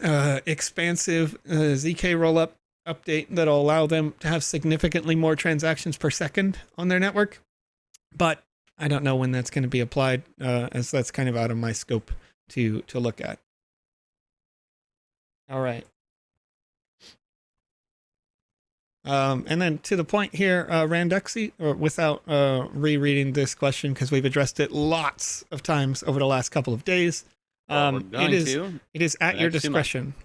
[SPEAKER 1] expansive ZK rollup update that'll allow them to have significantly more transactions per second on their network. But I don't know when that's going to be applied, as that's kind of out of my scope to look at. All right. And then to the point here, Randexy, or without rereading this question because we've addressed it lots of times over the last couple of days. It is at your discretion.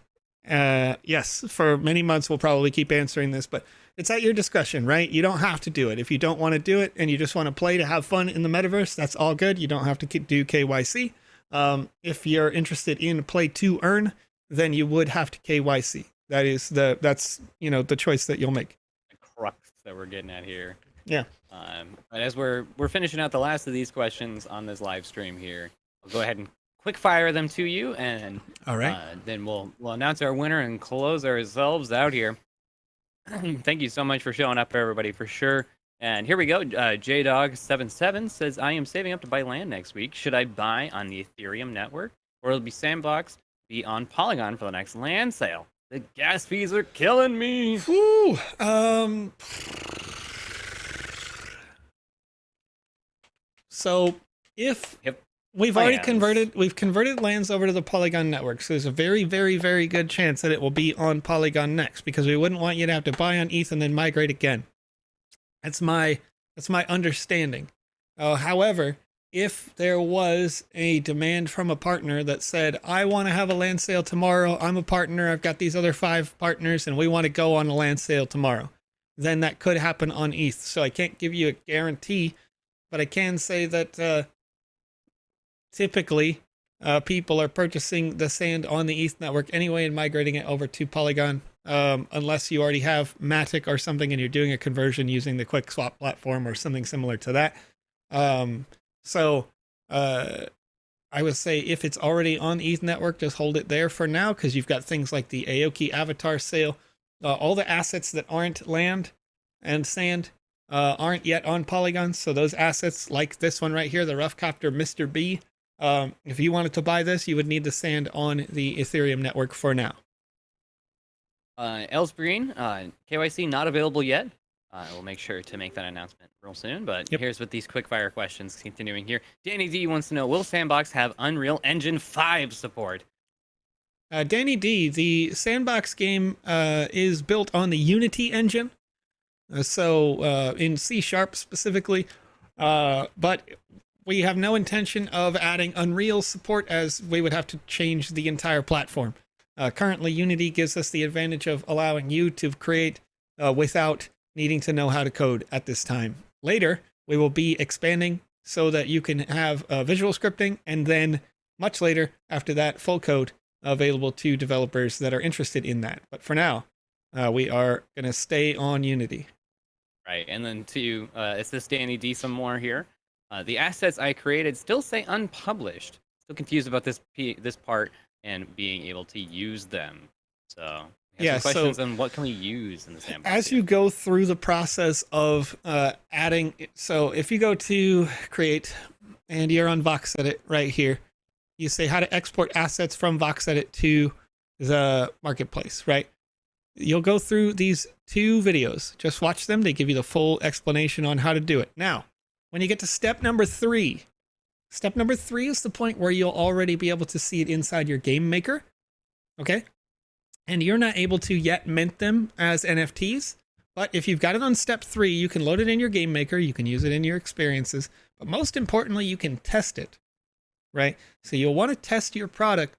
[SPEAKER 1] Yes, for many months we'll probably keep answering this, but it's at your discretion, right? You don't have to do it. If you don't want to do it and you just want to play to have fun in the metaverse, that's all good. You don't have to do KYC. If you're interested in play to earn, then you would have to KYC. That's the choice that you'll make.
[SPEAKER 2] The crux that we're getting at here.
[SPEAKER 1] Yeah.
[SPEAKER 2] But as we're finishing out the last of these questions on this live stream here, I'll go ahead and quick fire them to you, and
[SPEAKER 1] all right,
[SPEAKER 2] then we'll announce our winner and close ourselves out here. Thank you so much for showing up, everybody, for sure. And here we go. JDog77 says, I am saving up to buy land next week. Should I buy on the Ethereum network, or will it be Sandbox be on Polygon for the next land sale? The gas fees are killing me.
[SPEAKER 1] Whew. So if we've converted lands over to the Polygon network, so there's a very, very, very good chance that it will be on Polygon next, because we wouldn't want you to have to buy on ETH and then migrate again. That's my understanding. However, if there was a demand from a partner that said, I want to have a land sale tomorrow, I'm a partner, I've got these other 5 partners, and we want to go on a land sale tomorrow, then that could happen on ETH. So I can't give you a guarantee, but I can say that typically people are purchasing the sand on the ETH network anyway and migrating it over to Polygon, unless you already have Matic or something and you're doing a conversion using the quick swap platform or something similar to that. So I would say if it's already on the ETH network, just hold it there for now, because you've got things like the Aoki avatar sale. All the assets that aren't land and sand aren't yet on Polygon. So those assets like this one right here, the Roughcopter Mr. B, if you wanted to buy this, you would need the sand on the Ethereum network for now.
[SPEAKER 2] Elsbreen, KYC not available yet. We'll make sure to make that announcement real soon, but here's with these quickfire questions continuing here. Danny D wants to know, will Sandbox have Unreal Engine 5 support?
[SPEAKER 1] Danny D, the Sandbox game is built on the Unity engine, so in C# specifically, but we have no intention of adding Unreal support, as we would have to change the entire platform. Currently, Unity gives us the advantage of allowing you to create without needing to know how to code at this time. Later, we will be expanding so that you can have visual scripting, and then much later after that, full code available to developers that are interested in that. But for now, we are going to stay on Unity.
[SPEAKER 2] Right, and then to assist Danny D some more here, the assets I created still say unpublished. Still confused about this part and being able to use them. So some questions on what can we use in the sandbox.
[SPEAKER 1] As you go through the process of adding, so if you go to create and you're on VoxEdit right here, you say how to export assets from VoxEdit to the marketplace, right? You'll go through these 2 videos. Just watch them. They give you the full explanation on how to do it. Now, when you get to step number 3 is the point where you'll already be able to see it inside your game maker. Okay? And you're not able to yet mint them as NFTs. But if you've got it on step 3, you can load it in your game maker. You can use it in your experiences. But most importantly, you can test it. Right? So you'll want to test your product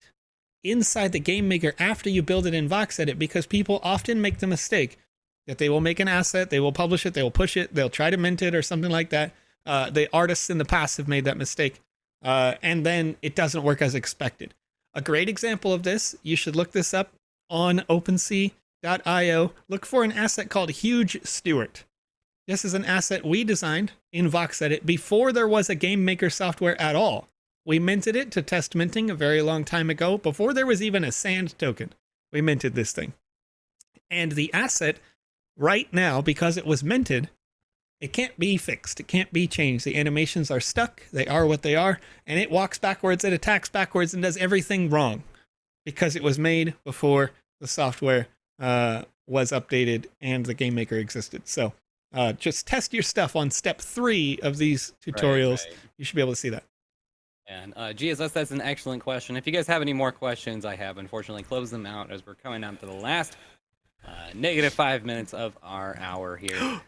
[SPEAKER 1] inside the game maker after you build it in VoxEdit, because people often make the mistake that they will make an asset, they will publish it, they will push it, they'll try to mint it or something like that. The artists in the past have made that mistake, and then it doesn't work as expected. A great example of this, you should look this up on OpenSea.io. Look for an asset called Huge Stewart. This is an asset we designed in VoxEdit before there was a game maker software at all. We minted it to test minting a very long time ago, before there was even a sand token. We minted this thing. And the asset right now, because it was minted, it can't be fixed. It can't be changed. The animations are stuck. They are what they are. And it walks backwards, it attacks backwards, and does everything wrong because it was made before the software was updated and the game maker existed. So just test your stuff on step 3 of these tutorials. Right. You should be able to see that.
[SPEAKER 2] And GSS, that's an excellent question. If you guys have any more questions, I have unfortunately closed them out as we're coming down to the last -5 minutes of our hour here.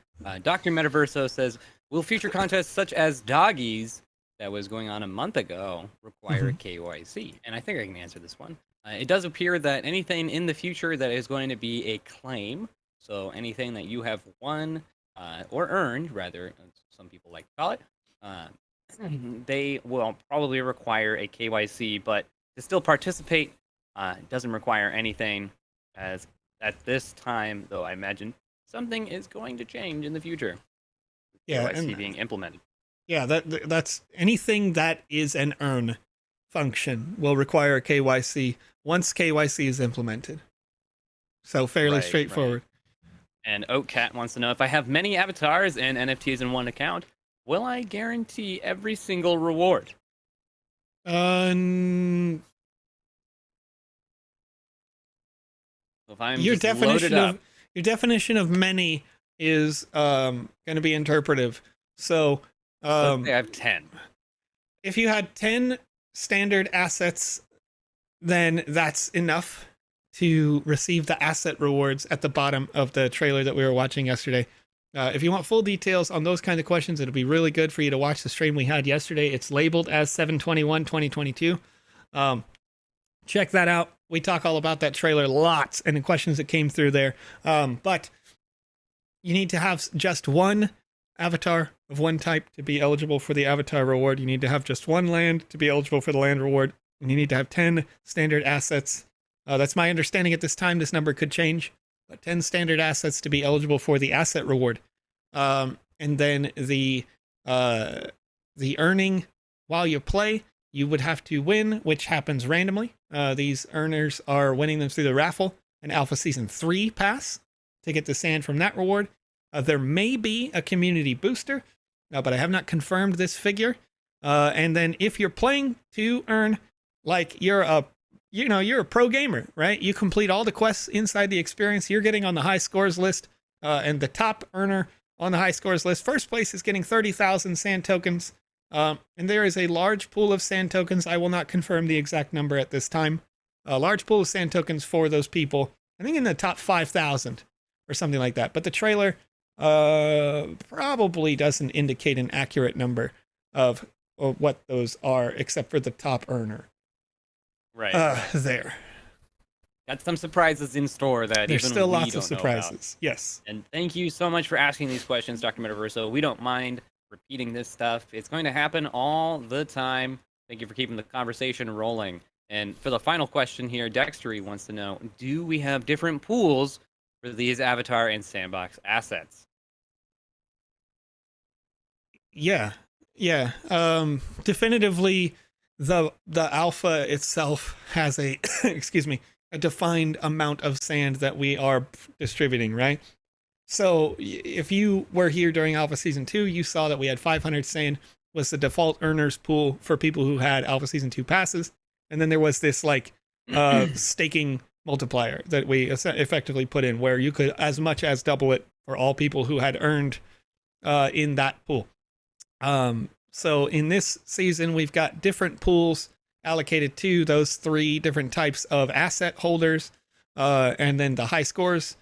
[SPEAKER 2] Dr. Metaverso says, will future contests such as Doggies that was going on a month ago require KYC? And I think I can answer this one. It does appear that anything in the future that is going to be a claim, so anything that you have won or earned, rather, some people like to call it, they will probably require a KYC, but to still participate doesn't require anything, as at this time, though I imagine something is going to change in the future.
[SPEAKER 1] Yeah,
[SPEAKER 2] KYC being implemented.
[SPEAKER 1] Yeah, that's anything that is an earn function will require a KYC once KYC is implemented. So fairly straightforward.
[SPEAKER 2] Right. And OakCat wants to know, if I have many avatars and NFTs in one account, will I guarantee every single reward?
[SPEAKER 1] If I'm your definition of many is going to be interpretive. So
[SPEAKER 2] let's say I have 10.
[SPEAKER 1] If you had 10 standard assets, then that's enough to receive the asset rewards at the bottom of the trailer that we were watching yesterday. If you want full details on those kind of questions, it'll be really good for you to watch the stream we had yesterday. It's labeled as 7/21/2022. Check that out. We talk all about that trailer lots and the questions that came through there. But you need to have just one avatar of one type to be eligible for the avatar reward. You need to have just one land to be eligible for the land reward. And you need to have 10 standard assets. That's my understanding at this time. This number could change. But 10 standard assets to be eligible for the asset reward. And then the earning while you play, you would have to win, which happens randomly. These earners are winning them through the raffle and Alpha Season 3 pass to get the sand from that reward. There may be a community booster, but I have not confirmed this figure. And then if you're playing to earn, like you're a pro gamer, right? You complete all the quests inside the experience, you're getting on the high scores list, and the top earner on the high scores list, first place, is getting 30,000 sand tokens. And there is a large pool of sand tokens. I will not confirm the exact number at this time. A large pool of sand tokens for those people. I think in the top 5,000 or something like that. But the trailer probably doesn't indicate an accurate number of what those are, except for the top earner.
[SPEAKER 2] Right.
[SPEAKER 1] There.
[SPEAKER 2] Got some surprises in store that
[SPEAKER 1] there's
[SPEAKER 2] even
[SPEAKER 1] still
[SPEAKER 2] we
[SPEAKER 1] lots
[SPEAKER 2] don't
[SPEAKER 1] of surprises. Yes.
[SPEAKER 2] And thank you so much for asking these questions, Dr. Metaverso. We don't mind repeating this stuff. It's going to happen all the time. Thank you for keeping the conversation rolling. And for the final question here, Dextery wants to know, do we have different pools for these Avatar and Sandbox assets?
[SPEAKER 1] Yeah. Definitively, the alpha itself has a excuse me, a defined amount of sand that we are distributing, right? So if you were here during Alpha Season 2, you saw that we had 500 sand was the default earners pool for people who had Alpha Season 2 passes. And then there was this like staking multiplier that we effectively put in where you could as much as double it for all people who had earned in that pool. So in this season, we've got different pools allocated to those 3 different types of asset holders, and then the high scores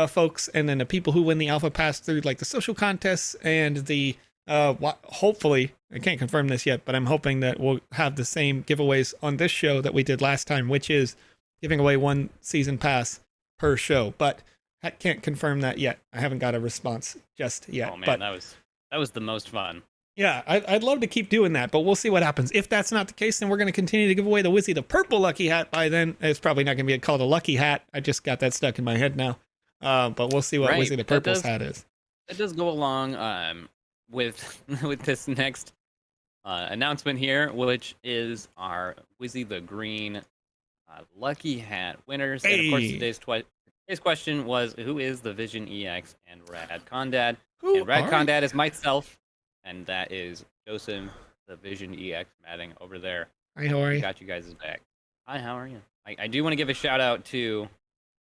[SPEAKER 1] folks, and then the people who win the alpha pass through like the social contests and the hopefully, I can't confirm this yet, but I'm hoping that we'll have the same giveaways on this show that we did last time, which is giving away 1 season pass per show. But I can't confirm that yet. I haven't got a response just yet.
[SPEAKER 2] Oh man,
[SPEAKER 1] but
[SPEAKER 2] that was the most fun.
[SPEAKER 1] Yeah, I'd love to keep doing that, but we'll see what happens. If that's not the case, then we're going to continue to give away the Wizzy the purple lucky hat. By then, it's probably not going to be called a lucky hat. I just got that stuck in my head now. But we'll see what Wizzy the purple's hat is.
[SPEAKER 2] It does go along with this next announcement here, which is our Wizzy the green lucky hat winners.
[SPEAKER 1] Hey.
[SPEAKER 2] And of course, today's question was, who is the VisionEx and RadConDad? And RadConDad is myself. And that is Joseph, the VisionEx matting over there.
[SPEAKER 1] Hi, how are you?
[SPEAKER 2] Got you guys back. Hi, how are you? I do want to give a shout out to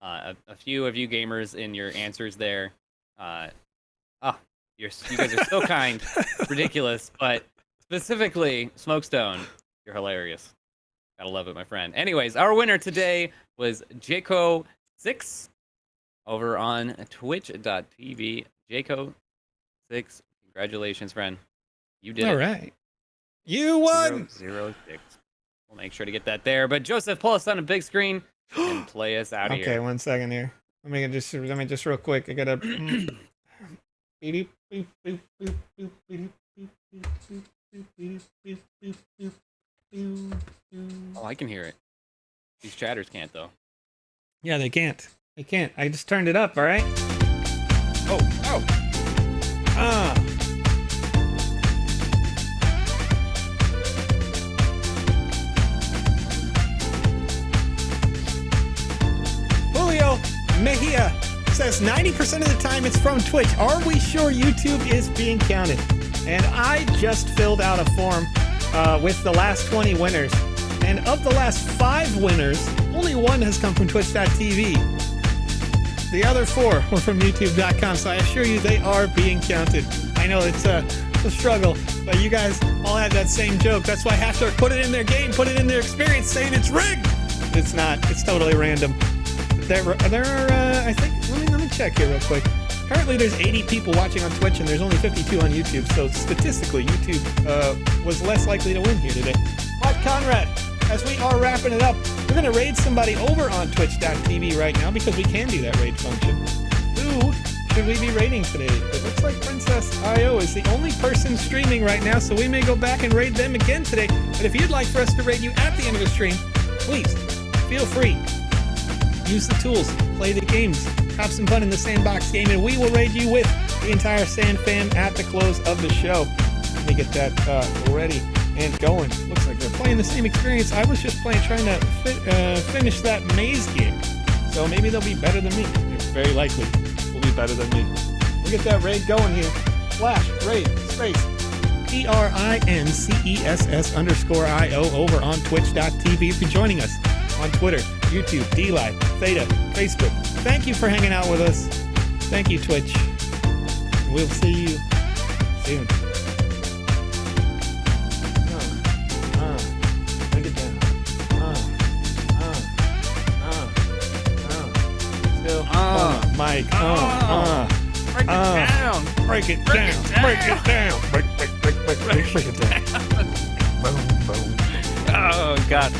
[SPEAKER 2] a few of you gamers in your answers there. You guys are so kind, ridiculous, but specifically Smokestone, you're hilarious. Gotta love it, my friend. Anyways, our winner today was Jaco6 over on twitch.tv. Jaco6. Congratulations, friend. You did it.
[SPEAKER 1] All right. You won!
[SPEAKER 2] 006. We'll make sure to get that there. But Joseph, pull us on a big screen and play us out of here.
[SPEAKER 1] Okay, 1 second here. Let me just real quick. I gotta.
[SPEAKER 2] Oh, I can hear it. These chatters can't, though.
[SPEAKER 1] Yeah, they can't. They can't. I just turned it up, all right?
[SPEAKER 2] Oh.
[SPEAKER 1] Julio Mejia says 90% of the time it's from Twitch. Are we sure YouTube is being counted? And I just filled out a form with the last 20 winners. And of the last 5 winners, only 1 has come from Twitch.tv. The other 4 were from YouTube.com, so I assure you they are being counted. I know it's a struggle, but you guys all have that same joke. That's why Half-Dark put it in their game, put it in their experience, saying it's rigged. It's not. It's totally random. There are, I think, let me check here real quick. Apparently there's 80 people watching on Twitch, and there's only 52 on YouTube, so statistically, YouTube was less likely to win here today. But Conrad, as we are wrapping it up, we're going to raid somebody over on Twitch.tv right now because we can do that raid function. Who should we be raiding today? It looks like Princess IO is the only person streaming right now, so we may go back and raid them again today. But if you'd like for us to raid you at the end of the stream, please feel free. Use the tools, play the games, have some fun in the Sandbox game, and we will raid you with the entire Sand fam at the close of the show. Let me get that ready and going. Looks like they're playing the same experience I was just playing, trying to finish that maze game. So maybe they'll be better than me. They're very likely will be better than me. We'll get that raid going here. Flash, raid, space, PRINCESS_IO over on Twitch.tv for joining us on Twitter, YouTube, DLive, Theta, Facebook. Thank you for hanging out with us. Thank you, Twitch. We'll see you soon. Break it down. Still. Mike.
[SPEAKER 2] Break it down.
[SPEAKER 1] Break it down. Break it down. Break it down.
[SPEAKER 2] Oh, God.